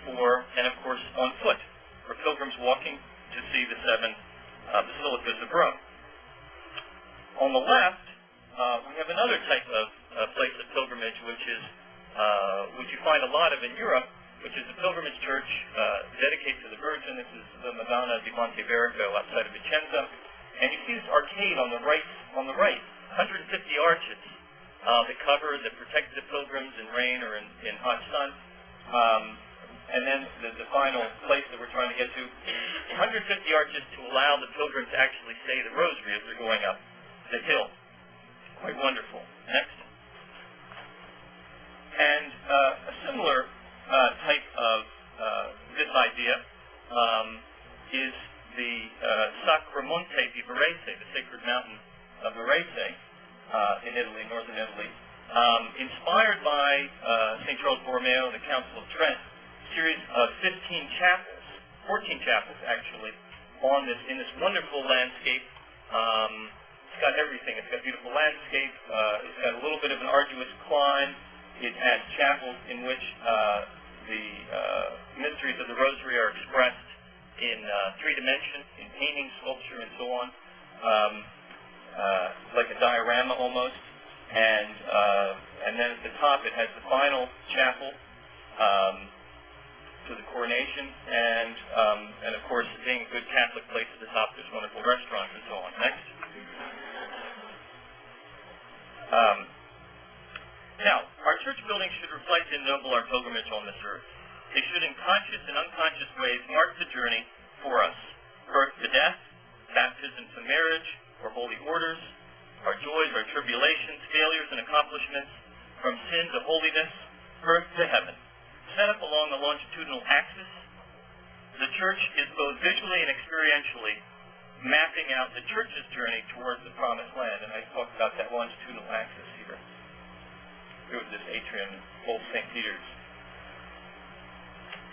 and of course on foot, for pilgrims walking to see the 7 basilicas of Rome. On the left, we have another type of place of pilgrimage, which you find a lot of in Europe, which is a pilgrimage church dedicated to the Virgin. This is the Madonna di Monteverco outside of Vicenza. And you see this arcade on the right, 150 arches that protect the pilgrims in rain or in hot sun. And then the final place that we're trying to get to, 150 arches to allow the pilgrims to actually say the rosary as they're going up the hill. Quite wonderful. Next. And a similar type of this idea is the Sacromonte di Varese, the sacred mountain of Varese in Italy, northern Italy, inspired by St. Charles Borromeo and the Council of Trent, a series of 14 chapels actually, in this wonderful landscape. It's got everything. It's got beautiful landscape. It's got a little bit of an arduous climb. It has chapels in which the mysteries of the Rosary are expressed in 3 dimensions, in painting, sculpture, and so on, like a diorama almost. And then at the top, it has the final chapel to the coronation, and of course, being a good Catholic place at the top, there's wonderful restaurants and so on. Next. Now, our church buildings should reflect and ennoble our pilgrimage on this earth. They should, in conscious and unconscious ways, mark the journey for us. Birth to death, baptism to marriage, or holy orders, our joys, our tribulations, failures, and accomplishments, from sin to holiness, earth to heaven. Set up along the longitudinal axis, the church is both visually and experientially mapping out the church's journey towards the promised land. And I talked about that longitudinal axis here. Through this atrium, Old St. Peter's.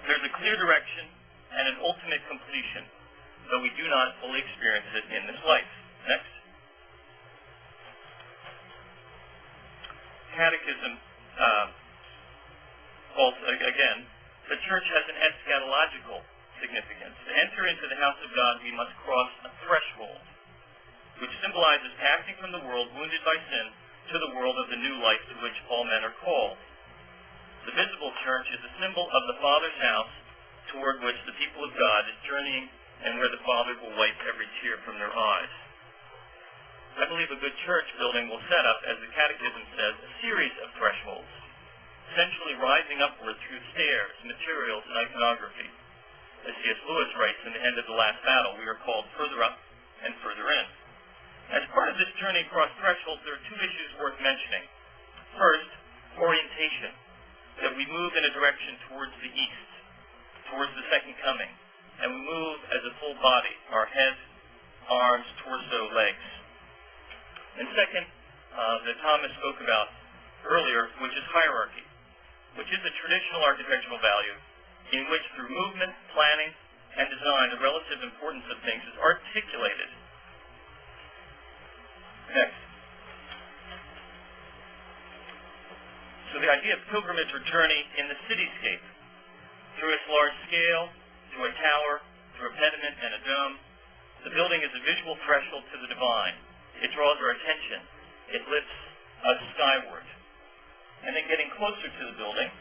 There's a clear direction and an ultimate completion, though we do not fully experience it in this life. Next. Catechism, also, again, the church has an eschatological significance. To enter into the house of God, we must cross a threshold, which symbolizes passing from the world wounded by sin to the world of the new life to which all men are called. The visible church is a symbol of the Father's house toward which the people of God is journeying and where the Father will wipe every tear from their eyes. I believe a good church building will set up, as the Catechism says, a series of thresholds, essentially rising upward through stairs, materials, and iconography. As C.S. Lewis writes in The End of the Last Battle, we are called further up and further in. As part of this journey across thresholds, there are 2 issues worth mentioning. First, orientation, that we move in a direction towards the east, towards the second coming, and we move as a full body, our head, arms, torso, legs. And second, that Thomas spoke about earlier, which is hierarchy, which is a traditional architectural value in which through movement, planning, and design, the relative importance of things is articulated. Next. So the idea of pilgrimage or journey in the cityscape, through its large scale, through a tower, through a pediment and a dome, the building is a visual threshold to the divine. It draws our attention. It lifts us skyward. And then getting closer to the building,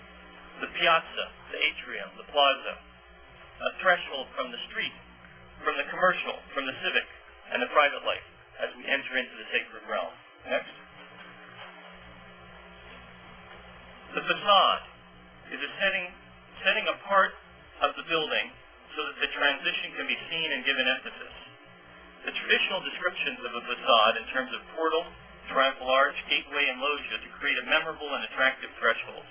the piazza, the atrium, the plaza, a threshold from the street, from the commercial, from the civic, and the private life, as we enter into the sacred realm. Next. The facade is a setting setting apart of the building so that the transition can be seen and given emphasis. The traditional descriptions of a facade in terms of portal, triumphal arch, gateway, and loggia to create a memorable and attractive threshold.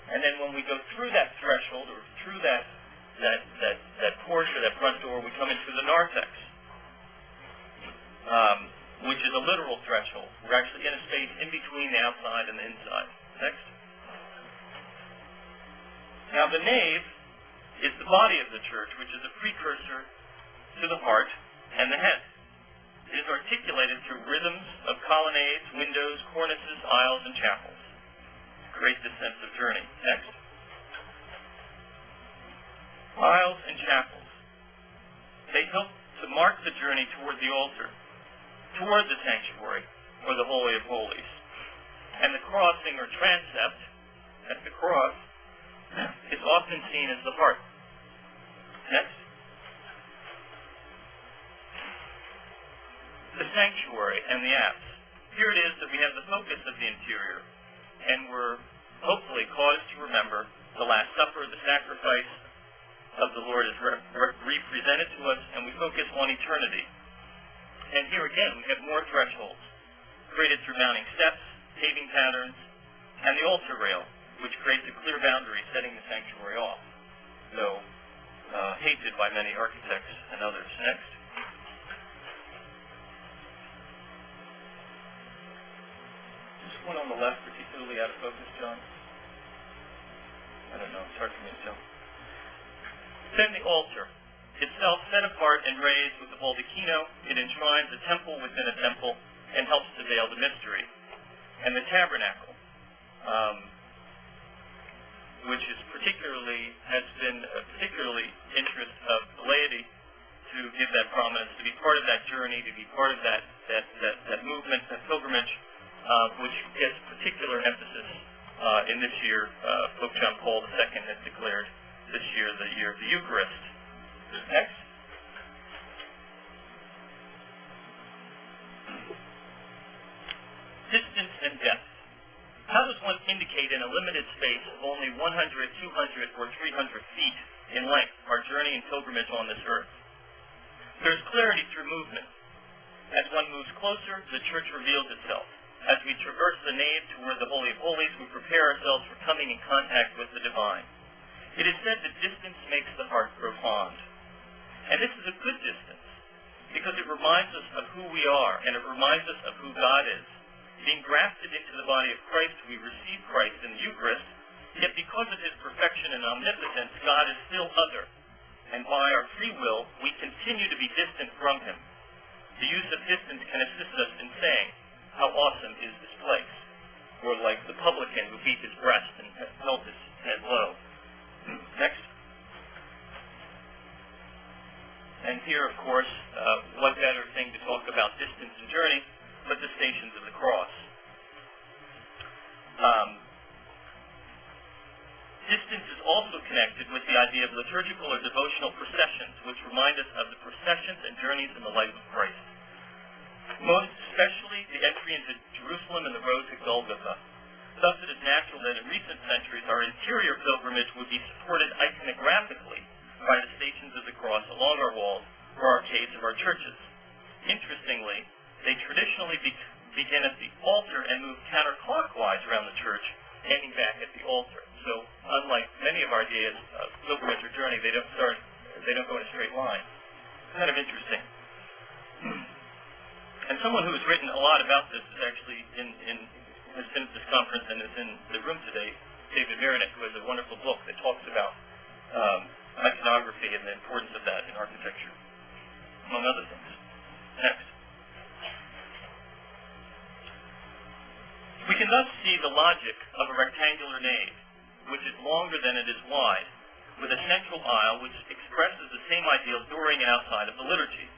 And then when we go through that threshold or through that porch or that front door, we come into the narthex, which is a literal threshold. We're actually in a space in between the outside and the inside. Next. Now the nave is the body of the church, which is a precursor to the heart and the head. It is articulated through rhythms of colonnades, windows, cornices, aisles, and chapels to create this sense of journey. Next. Aisles and chapels. They help to mark the journey toward the altar, toward the sanctuary, or the Holy of Holies. And the crossing or transept, at the cross, is often seen as the heart. Next. The sanctuary and the apse. Here it is that we have the focus of the interior, and we're hopefully caused to remember the Last Supper, the sacrifice of the Lord is represented to us, and we focus on eternity. And here again, we have more thresholds created through mounting steps, paving patterns, and the altar rail, which creates a clear boundary setting the sanctuary off, though hated by many architects and others. Next. Just one on the left particularly out of focus, John? I don't know, it's hard for me to tell. Then the altar. Itself set apart and raised with the baldacchino, it enshrines a temple within a temple and helps to veil the mystery. And the tabernacle, which has been a particularly interest of the laity to give that prominence, to be part of that journey, to be part of that movement, that pilgrimage, which gets particular emphasis in this year. Pope John Paul II has declared this year the year of the Eucharist. Next. Distance and depth. How does one indicate in a limited space of only 100, 200, or 300 feet in length our journey and pilgrimage on this earth? There's clarity through movement. As one moves closer, the church reveals itself. As we traverse the nave toward the Holy of Holies, we prepare ourselves for coming in contact with the divine. It is said that distance makes the heart grow fond. And this is a good distance, because it reminds us of who we are, and it reminds us of who God is. Being grafted into the body of Christ, we receive Christ in the Eucharist, yet because of his perfection and omnipotence, God is still other. And by our free will, we continue to be distant from him. The use of distance can assist us in saying, how awesome is this place? Or like the publican who beat his breast and held his head low. Next. And here, of course, what better thing to talk about distance and journey but the Stations of the Cross. Distance is also connected with the idea of liturgical or devotional processions, which remind us of the processions and journeys in the life of Christ. Most especially the entry into Jerusalem and the road to Golgotha. Thus it is natural that in recent centuries our interior pilgrimage would be supported iconographically by the Stations of the Cross along our walls or arcades of our churches. Interestingly, they traditionally begin at the altar and move counterclockwise around the church, ending back at the altar. So, unlike many of our ideas of pilgrimage or journey, they don't go in a straight line. Kind of interesting. And someone who has written a lot about this is actually has been at this conference and is in the room today, David Marinick, who has a wonderful book that talks about iconography and the importance of that in architecture, among other things. Next. We can thus see the logic of a rectangular nave, which is longer than it is wide, with a central aisle which expresses the same ideal during and outside of the liturgy.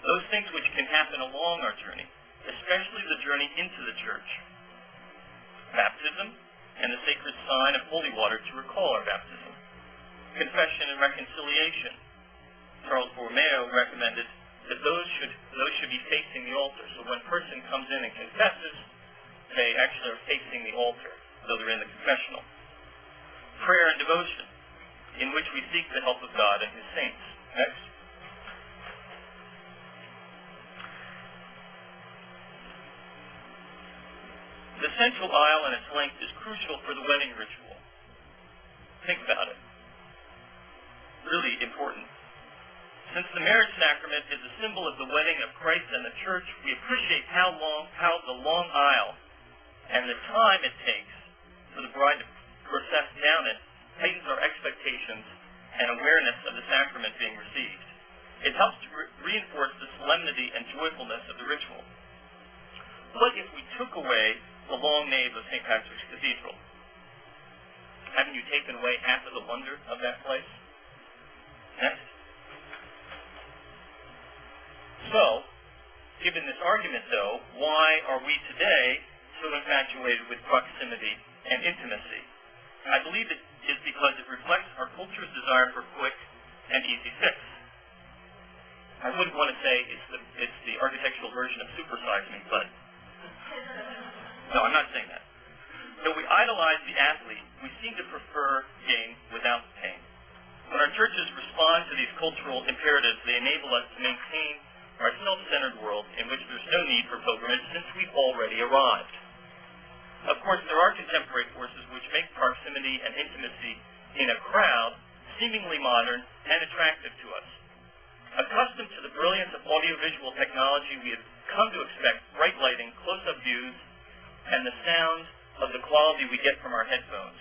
Those things which can happen along our journey, especially the journey into the church. Baptism and the sacred sign of holy water to recall our baptism. Confession and reconciliation. Charles Borromeo recommended that those should be facing the altar. So when a person comes in and confesses, they actually are facing the altar, though they're in the confessional. prayer and devotion, in which we seek the help of God and His saints. Next. The central aisle and its length is crucial for the wedding ritual. Think about it. Really important. Since the marriage sacrament is a symbol of the wedding of Christ and the church, we appreciate how the long aisle and the time it takes for the bride to process down it heightens our expectations and awareness of the sacrament being received. It helps to reinforce the solemnity and joyfulness of the ritual. What if we took away the long nave of St. Patrick's Cathedral? Haven't you taken away half of the wonder of that place? Next. So, given this argument, though, why are we today so infatuated with proximity and intimacy? I believe it is because it reflects our culture's desire for quick and easy fix. I wouldn't want to say it's the architectural version of Supersize Me, but no, I'm not saying that. Though we idolize the athlete, we seem to prefer gain without pain. When our churches respond to these cultural imperatives, they enable us to maintain our self-centered world in which there's no need for pilgrimage since we've already arrived. Of course, there are contemporary forces which make proximity and intimacy in a crowd seemingly modern and attractive to us. Accustomed to the brilliance of audiovisual technology, we have come to expect bright lighting, close-up views, and the sound of the quality we get from our headphones.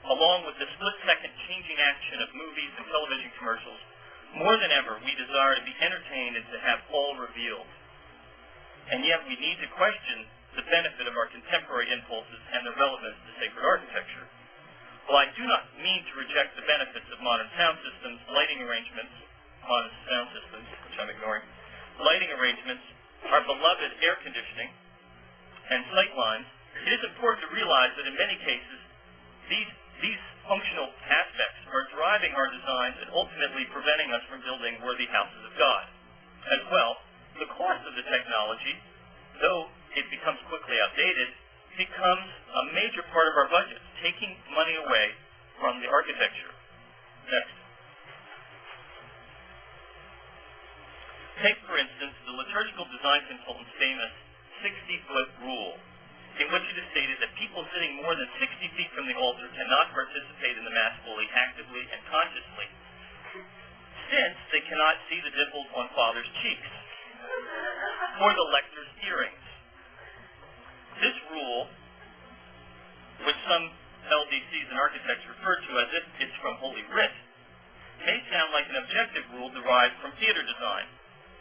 Along with the split-second changing action of movies and television commercials, more than ever, we desire to be entertained and to have all revealed. And yet we need to question the benefit of our contemporary impulses and their relevance to sacred architecture. While I do not mean to reject the benefits of modern sound systems, lighting arrangements, modern sound systems, which I'm ignoring, lighting arrangements, our beloved air conditioning, and sight lines, it is important to realize that in many cases, these functional aspects are driving our designs and ultimately preventing us from building worthy houses of God. As well, the cost of the technology, though it becomes quickly outdated, becomes a major part of our budgets, taking money away from the architecture. Next. Take, for instance, the liturgical design consultant's famous 60-foot rule, in which it is stated that people sitting more than 60 feet from the altar cannot participate in the Mass fully, actively, and consciously, since they cannot see the dimples on Father's cheeks or the lector's earrings. This rule, which some LDCs and architects refer to as if it's from Holy Writ, may sound like an objective rule derived from theater design.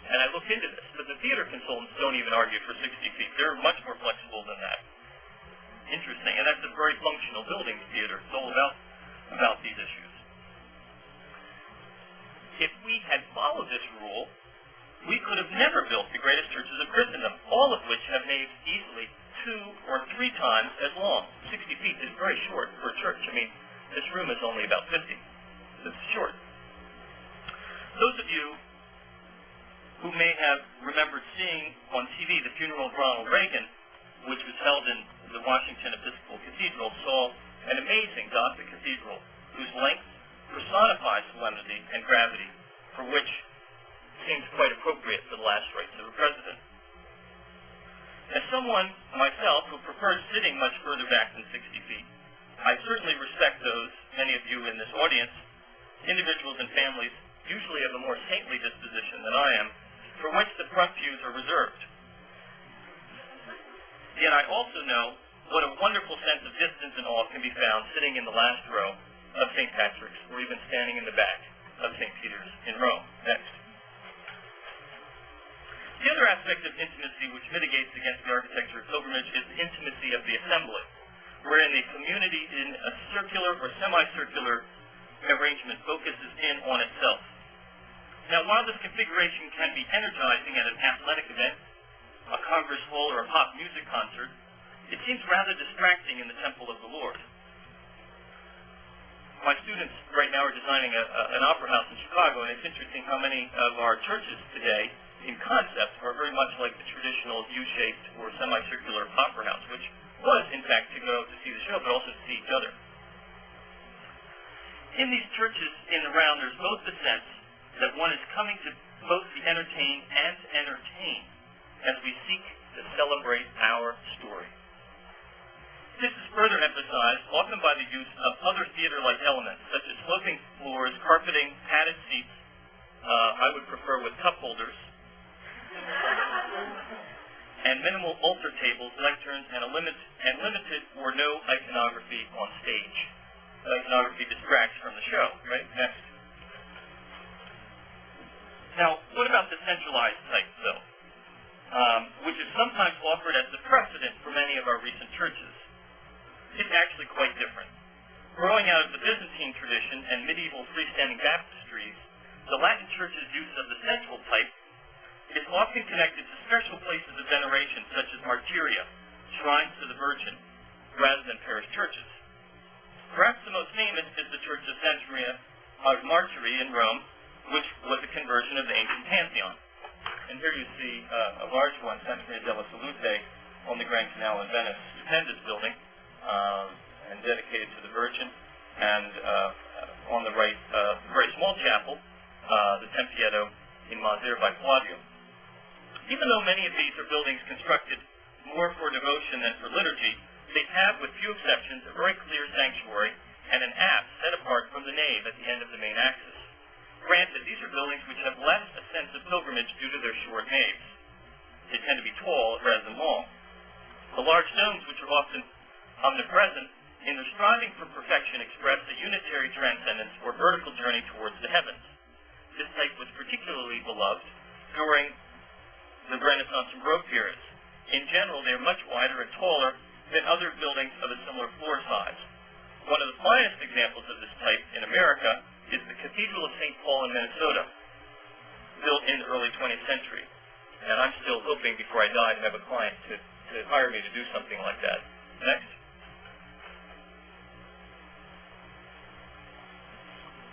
And I looked into this, but the theater consultants don't even argue for 60 feet. They're much more flexible than that. Interesting, and that's a very functional building, theater. It's all about these issues. If we had followed this rule, we could have never built the greatest churches of Christendom, all of which have naves easily 2 or 3 times as long. 60 feet is very short for a church. I mean, this room is only about 50. It's short. Those of you who may have remembered seeing on TV the funeral of Ronald Reagan, which was held in the Washington Episcopal Cathedral, saw an amazing Gothic cathedral whose length personifies solemnity and gravity, for which seems quite appropriate for the last rites of a president. As someone, myself, who prefers sitting much further back than 60 feet, I certainly respect those, many of you in this audience, individuals and families, usually of a more saintly disposition than I am, for which the front views are reserved. Yet I also know what a wonderful sense of distance and awe can be found sitting in the last row of St. Patrick's, or even standing in the back of St. Peter's in Rome. Next. The other aspect of intimacy which mitigates against the architecture of pilgrimage is the intimacy of the assembly, wherein the community in a circular or semicircular arrangement focuses in on itself. Now, while this configuration can be energizing at an athletic event, a congress hall, or a pop music concert, it seems rather distracting in the temple of the Lord. My students right now are designing an opera house in Chicago, and it's interesting how many of our churches today, in concept, are very much like the traditional U-shaped or semicircular opera house, which was, in fact, to go to see the show, but also to see each other. in these churches in the round, there's both the sense that one is coming to both be entertained and to entertain as we seek to celebrate our story. This is further emphasized often by the use of other theater-like elements, such as sloping floors, carpeting, padded seats, I would prefer with cup holders, and minimal altar tables, lecterns, and limited or no iconography on stage. Iconography distracts from the show, right? Next. Now, what about the centralized type, though, which is sometimes offered as the precedent for many of our recent churches? It's actually quite different. Growing out of the Byzantine tradition and medieval freestanding baptistries, the Latin Church's use of the central type is often connected to special places of veneration, such as martyria, shrines to the Virgin, rather than parish churches. Perhaps the most famous is the Church of Santa Martiri in Rome, which was a conversion of the ancient Pantheon. And here you see a large one, Santa Maria della Salute, on the Grand Canal in Venice. Stupendous building, and dedicated to the Virgin. And on the right, a very small chapel, the Tempietto in Mazir by Flavio. Even though many of these are buildings constructed more for devotion than for liturgy, they have, with few exceptions, a very clear sanctuary and an apse set apart from the nave at the end of the main axis. Granted, these are buildings which have less a sense of pilgrimage due to their short naves. They tend to be tall rather than long. The large domes, which are often omnipresent, in their striving for perfection express a unitary transcendence or vertical journey towards the heavens. This type was particularly beloved during the Renaissance and Baroque periods. In general, they are much wider and taller than other buildings of a similar floor size. One of the finest examples of this type in America is the Cathedral of St. Paul in Minnesota, built in the early 20th century. And I'm still hoping before I die to have a client to hire me to do something like that. Next.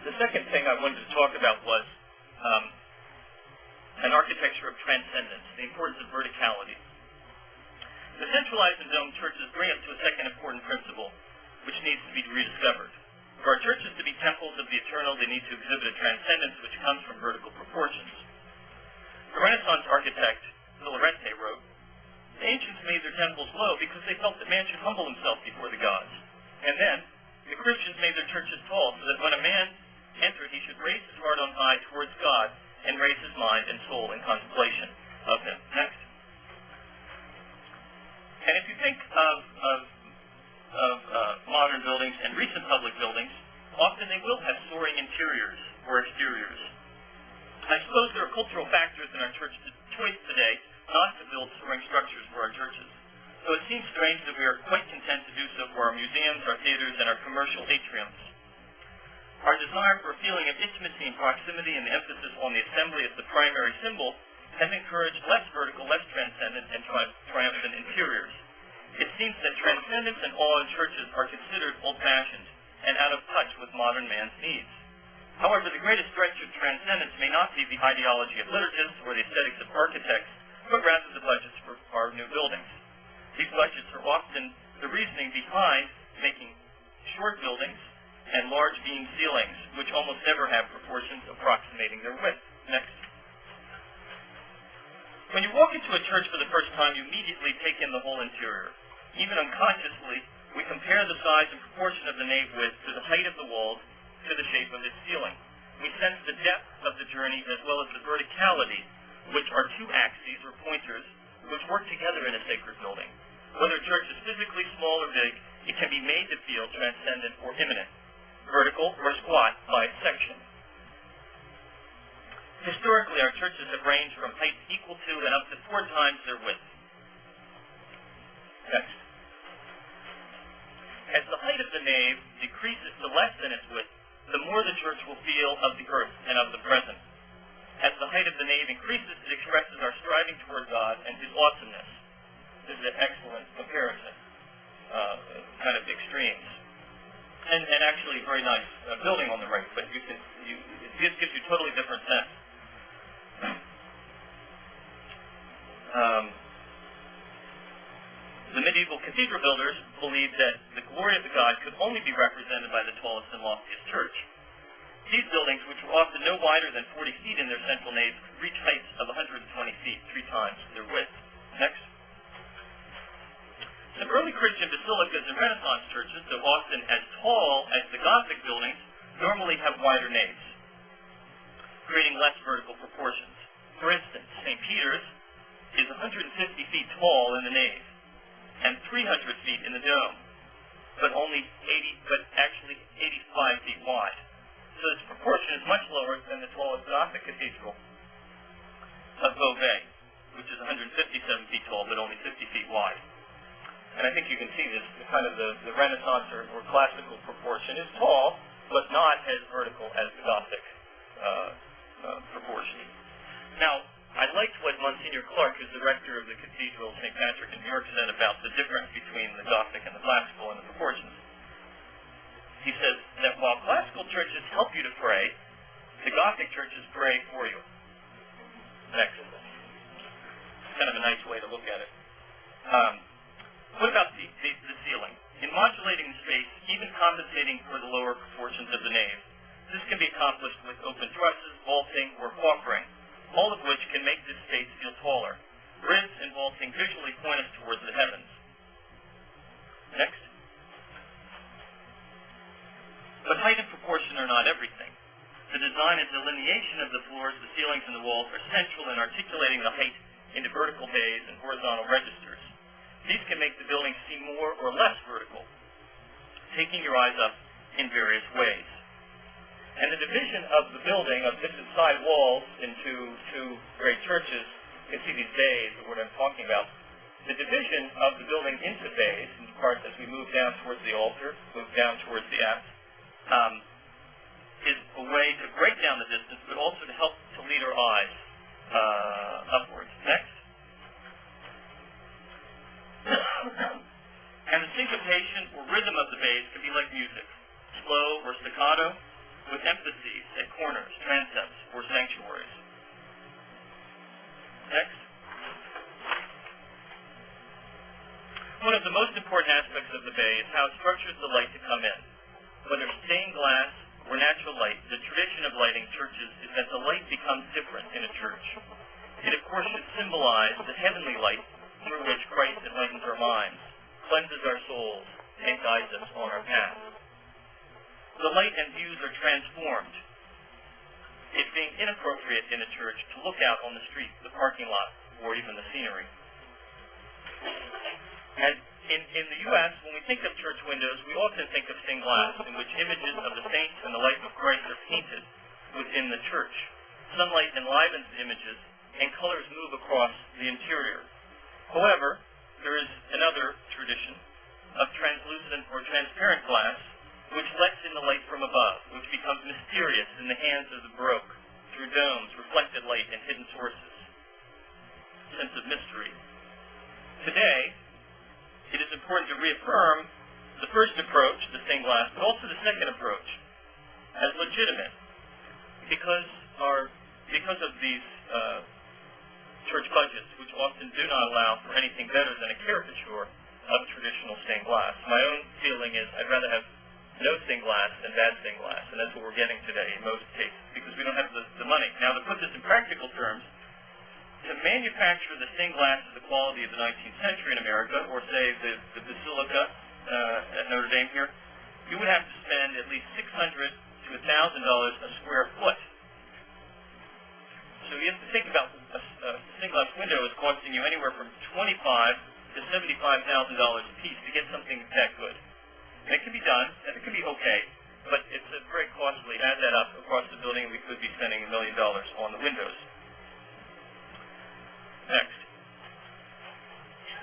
The second thing I wanted to talk about was an architecture of transcendence, the importance of verticality. The centralized and domed churches bring us to a second important principle, which needs to be rediscovered. For our churches to be temples of the eternal, they need to exhibit a transcendence which comes from vertical proportions. The Renaissance architect, Filarete, wrote, "The ancients made their temples low because they felt that man should humble himself before the gods. And then, the Christians made their churches tall so that when a man entered, he should raise his heart on high towards God and raise his mind and soul in contemplation of him." Next. And if you think of modern buildings and recent public buildings, often they will have soaring interiors or exteriors. I suppose there are cultural factors in our church choice today not to build soaring structures for our churches. So it seems strange that we are quite content to do so for our museums, our theaters, and our commercial atriums. Our desire for a feeling of intimacy and proximity and the emphasis on the assembly as the primary symbol has encouraged less vertical, less transcendent, and triumphant interiors. It seems that transcendence and awe in churches are considered old-fashioned and out of touch with modern man's needs. However, the greatest stretch of transcendence may not be the ideology of liturgists or the aesthetics of architects, but rather the budgets for our new buildings. These budgets are often the reasoning behind making short buildings and large beam ceilings, which almost never have proportions approximating their width. Next. When you walk into a church for the first time, you immediately take in the whole interior. Even unconsciously, we compare the size and proportion of the nave width to the height of the walls to the shape of its ceiling. We sense the depth of the journey as well as the verticality, which are two axes or pointers which work together in a sacred building. Whether a church is physically small or big, it can be made to feel transcendent or imminent, vertical or squat by section. Historically, our churches have ranged from heights equal to and up to 4 times their width. Next. As the height of the nave decreases to less than its width, the more the church will feel of the earth and of the present. As the height of the nave increases, it expresses our striving toward God and His awesomeness. This is an excellent comparison, kind of extremes. And actually very nice building on the right, but it gives you a totally different sense. The medieval cathedral builders believed that the glory of the God could only be represented by the tallest and loftiest church. These buildings, which were often no wider than 40 feet in their central nave, reach heights of 120 feet, 3 times their width. Next. Some early Christian basilicas and Renaissance churches, though often as tall as the Gothic buildings, normally have wider naves, creating less vertical proportions. For instance, St. Peter's is 150 feet tall in the nave and 300 feet in the dome, but actually 85 feet wide. So this proportion is much lower than the tallest Gothic cathedral of Beauvais, which is 157 feet tall, but only 50 feet wide. And I think you can see this, kind of the Renaissance or classical proportion is tall, but not as vertical as the Gothic proportion. Now, I liked what Monsignor Clark, who's the rector of the Cathedral of St. Patrick in New York, said about the difference between the Gothic and the classical and the proportions. He says that while classical churches help you to pray, the Gothic churches pray for you. Next. Kind of a nice way to look at it. What about the ceiling? In modulating the space, even compensating for the lower proportions of the nave, this can be accomplished with open trusses, vaulting, or coffering, all of which can make this space feel taller. Ribs and vaulting visually point us towards the heavens. Next. But height and proportion are not everything. The design and delineation of the floors, the ceilings, and the walls are central in articulating the height into vertical bays and horizontal registers. These can make the building seem more or less vertical, taking your eyes up in various ways. And the division of the building of different side walls into two great churches, you can see these bays, what I'm talking about. The division of the building into bays, in parts as we move down towards the altar, move down towards the apse, is a way to break down the distance, but also to help to lead our eyes upwards. Next. And the syncopation or rhythm of the bass can be like music, slow or staccato, with emphases at corners, transepts, or sanctuaries. Next. One of the most important aspects of the bay is how it structures the light to come in. Whether stained glass or natural light, the tradition of lighting churches is that the light becomes different in a church. It, of course, should symbolize the heavenly light through which Christ enlightens our minds, cleanses our souls, and guides us on our path. The light and views are transformed. It being inappropriate in a church to look out on the street, the parking lot, or even the scenery. And in the U.S., when we think of church windows, we often think of stained glass, in which images of the saints and the life of Christ are painted within the church. Sunlight enlivens the images, and colors move across the interior. However, there is another tradition of translucent or transparent glass, which lets in the light from above, which becomes mysterious in the hands of the Baroque, through domes, reflected light, and hidden sources. Sense of mystery. Today, it is important to reaffirm the first approach, the stained glass, but also the second approach, as legitimate, because of these church budgets, which often do not allow for anything better than a caricature of traditional stained glass. My own feeling is I'd rather have no stained glass than bad stained glass, and that's what we're getting today in most cases, because we don't have the money. Now, to put this in practical terms, to manufacture the stained glass of the quality of the 19th century in America, or say the Basilica at Notre Dame here, you would have to spend at least $600 to $1,000 a square foot. So you have to think about a stained glass window is costing you anywhere from $25,000 to $75,000 a piece to get something that good. And it can be done, and it can be okay, but it's very costly. Add that up across the building, we could be spending $1 million on the windows. Next.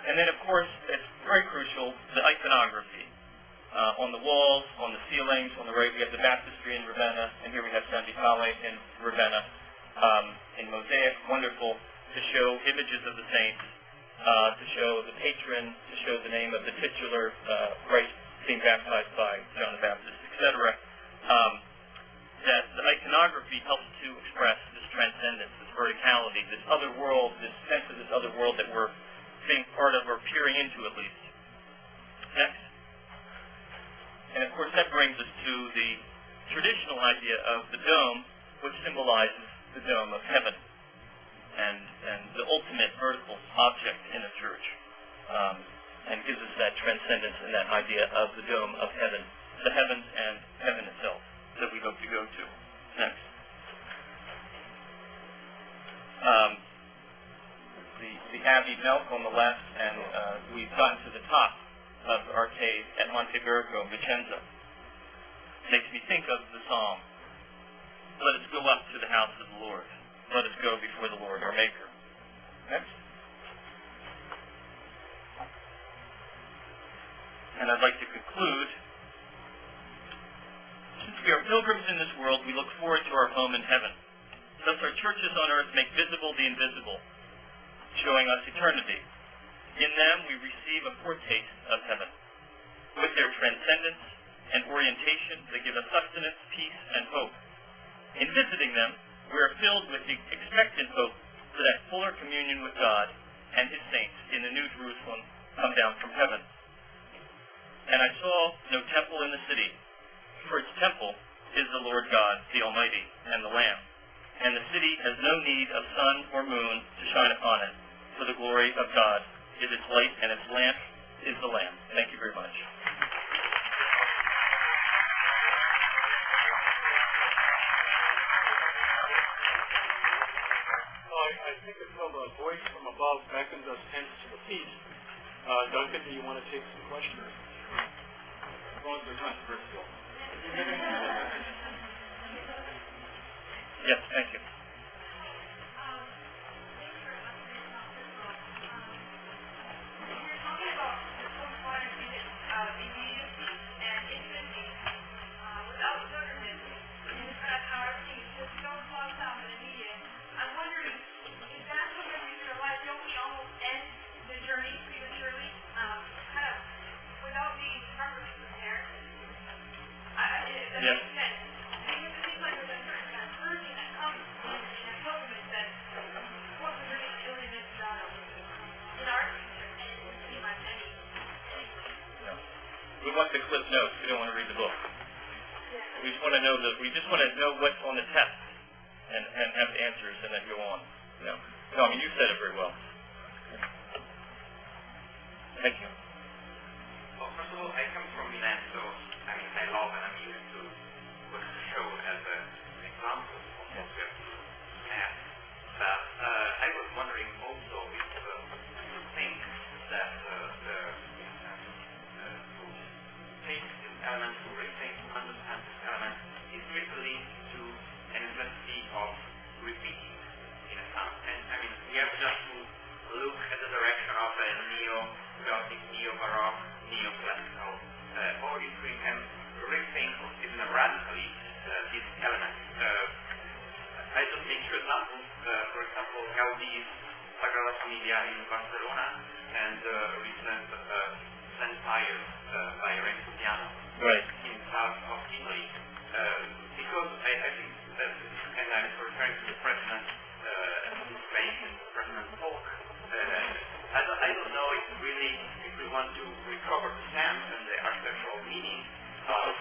And then, of course, it's very crucial, the iconography. On the walls, on the ceilings, on the right, we have the baptistry in Ravenna, and here we have San Vitale in Ravenna. In mosaic, wonderful to show images of the saints, to show the patron, to show the name of the titular Christ being baptized by John the Baptist, etc. That the iconography helps to express this transcendence, this verticality, this other world, this sense of this other world that we're being part of or peering into at least. Next. And of course that brings us to the traditional idea of the dome, which symbolizes the dome of heaven and the ultimate vertical object in a church, and gives us that transcendence and that idea of the dome of heaven, the heavens and heaven itself that we hope to go to. Next. The Abbey Milk on the left, and we've gotten to the top of the arcade at Montevergo, Vicenza. Makes me think of the song, "Let us go up to the house of the Lord. Let us go before the Lord our Maker." Next. And I'd like to conclude. Since we are pilgrims in this world, we look forward to our home in heaven. Thus our churches on earth make visible the invisible, showing us eternity. In them we receive a foretaste of heaven. With their transcendence and orientation, they give us sustenance, peace, and hope. In visiting them, we are filled with the expectant hope for that fuller communion with God and His saints in the New Jerusalem come down from heaven. And I saw no temple in the city, for its temple is the Lord God, the Almighty, and the Lamb. And the city has no need of sun or moon to shine upon it, for the glory of God is its light, and its lamp is the Lamb. Thank you very much. I think it's called a voice from above beckons us hence to the feast. Duncan, do you want to take some questions? As long as they're controversial. Yes, thank you. Yes. We want the clip notes. We don't want to read the book. We just want to know what's on the test and have the answers and then go on. No, I mean you said it very well. Thank you. Well, first of all, I come from Milan, so I love and I'm used to what the show as an example of what we have to have. But I was wondering also if you think that to take this element, to rethink, to understand this element, is strictly linked to a necessity of repeating in a sense. And we have just to look at the direction of a neo-Gothic, neo-Baroque, neo-classical, or if we can rethink or even radically these elements. I just make two examples. For example, Gaudi's Sagrada Familia in Barcelona and recent St. Pius by Renzo Piano in south of Italy. Because I think that, and I'm referring to the President the President's talk, I don't know if really, if we want to recover the sense and the architectural meaning of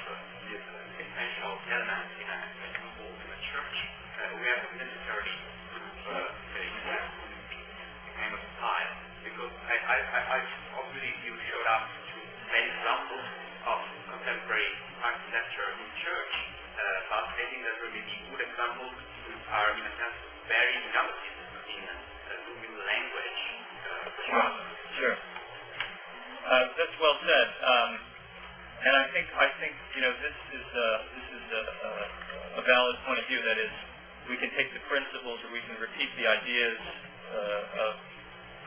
this essential element in a church, we have necessarily to invest in a kind of style, because I obviously you showed up to many examples of contemporary architecture in church, but I think that there may be good examples which are in a sense very innovative in moving the language. Sure. That's well said. And I think this is a valid point of view. That is, we can take the principles, or we can repeat the ideas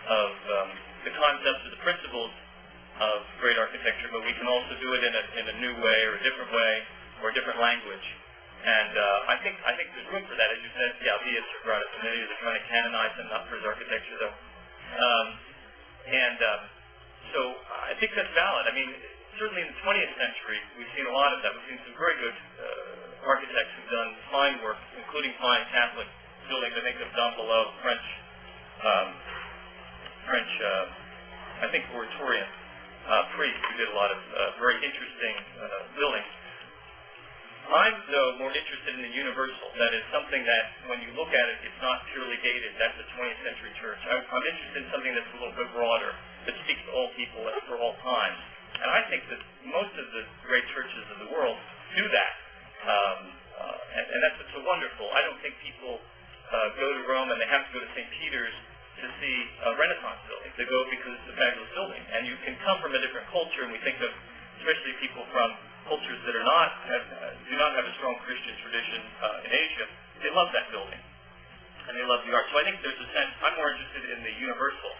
of the concepts or the principles of great architecture, but we can also do it in a new way, or a different way, or a different language. And I think there's room for that, as you said. Gaudi is Sagrada Familia. They're trying to canonize him, not for his architecture, though. So I think that's valid. Certainly in the 20th century, we've seen a lot of that. We've seen some very good architects who've done fine work, including fine Catholic buildings. I think of Don Below, French, I think oratorian priest who did a lot of very interesting buildings. I'm, though, more interested in the universal. That is something that, when you look at it, it's not purely dated. That's a 20th century church. I'm interested in something that's a little bit broader, that speaks to all people and for all times. And I think that most of the great churches of the world do that. And that's what's so wonderful. I don't think people go to Rome and they have to go to St. Peter's to see a Renaissance building. They go because it's a fabulous building. And you can come from a different culture, and we think of especially people from cultures that do not have a strong Christian tradition in Asia. They love that building, and they love the art. So I think there's a sense, I'm more interested in the universal,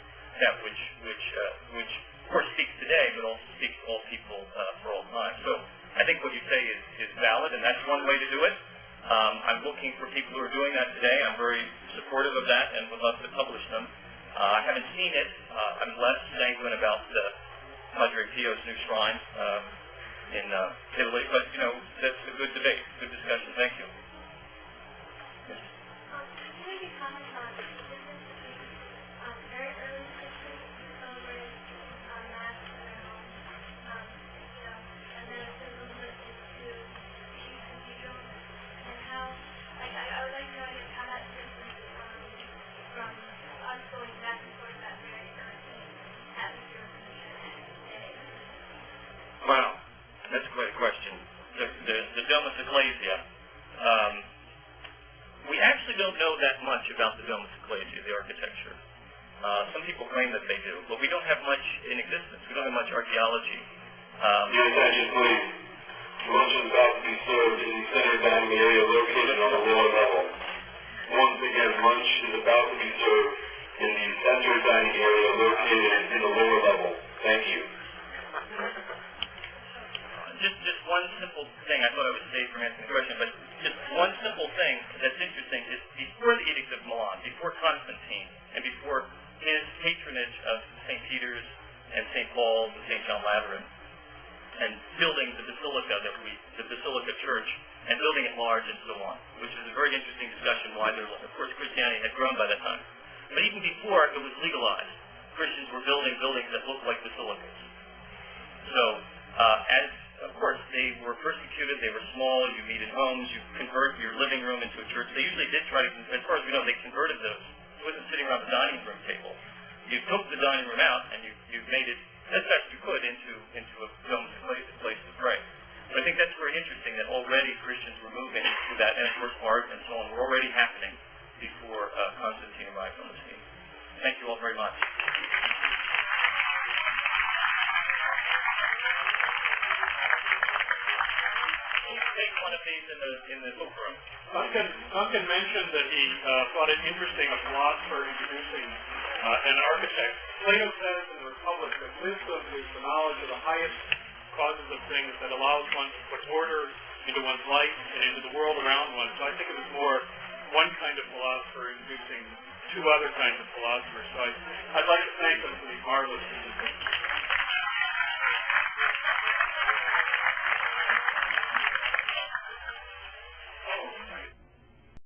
that which of course speaks today, but also speaks to all people for all time. So I think what you say is valid, and that's one way to do it. I'm looking for people who are doing that today. I'm very supportive of that and would love to publish them. I haven't seen it. I'm less sanguine about Padre Pio's new shrine in Italy, but that's a good debate, good discussion. Thank you. Yes. Maybe comment on the difference between very early Christians who celebrated Mass in their homes, and then a similar message to Chief Cathedral, and how, I would like to know how that differs from us going back and forth that very early atmosphere of the church today. Wow, that's quite a question. The Domus Ecclesia. We actually don't know that much about the Domus Ecclesia, the architecture. Some people claim that they do, but we don't have much in existence. We don't have much archaeology. Your attention, please. Lunch is about to be served in the center dining area located on the lower level. Once again, lunch is about to be served in the center dining area located in the lower level. Thank you. Just one simple thing. I thought I would save from answering the question, but just one simple thing that's interesting is before the Edict of Milan, before Constantine, and before his patronage of St. Peter's and St. Paul's and St. John Lateran, and building the Basilica Church, and building it large and so on, which is a very interesting discussion why there was. Of course, Christianity had grown by that time. But even before it was legalized, Christians were building buildings that looked like basilicas. So, of course, they were persecuted, they were small, you meet in homes, you convert your living room into a church. They usually did try to, as far as we know, they converted those. It wasn't sitting around the dining room table. You took the dining room out and you made it as best you could into a domus place to pray. So I think that's very interesting that already Christians were moving to that, and of course art and so on were already happening before Constantine arrived on the scene. Thank you all very much. Take one of these in the book room. Duncan mentioned that he thought it interesting a philosopher introducing an architect. Plato says in the Republic that wisdom is the knowledge of the highest causes of things that allows one to put order into one's life and into the world around one. So I think it was more one kind of philosopher introducing two other kinds of philosophers. So I'd like to thank them for these marvelous presentations.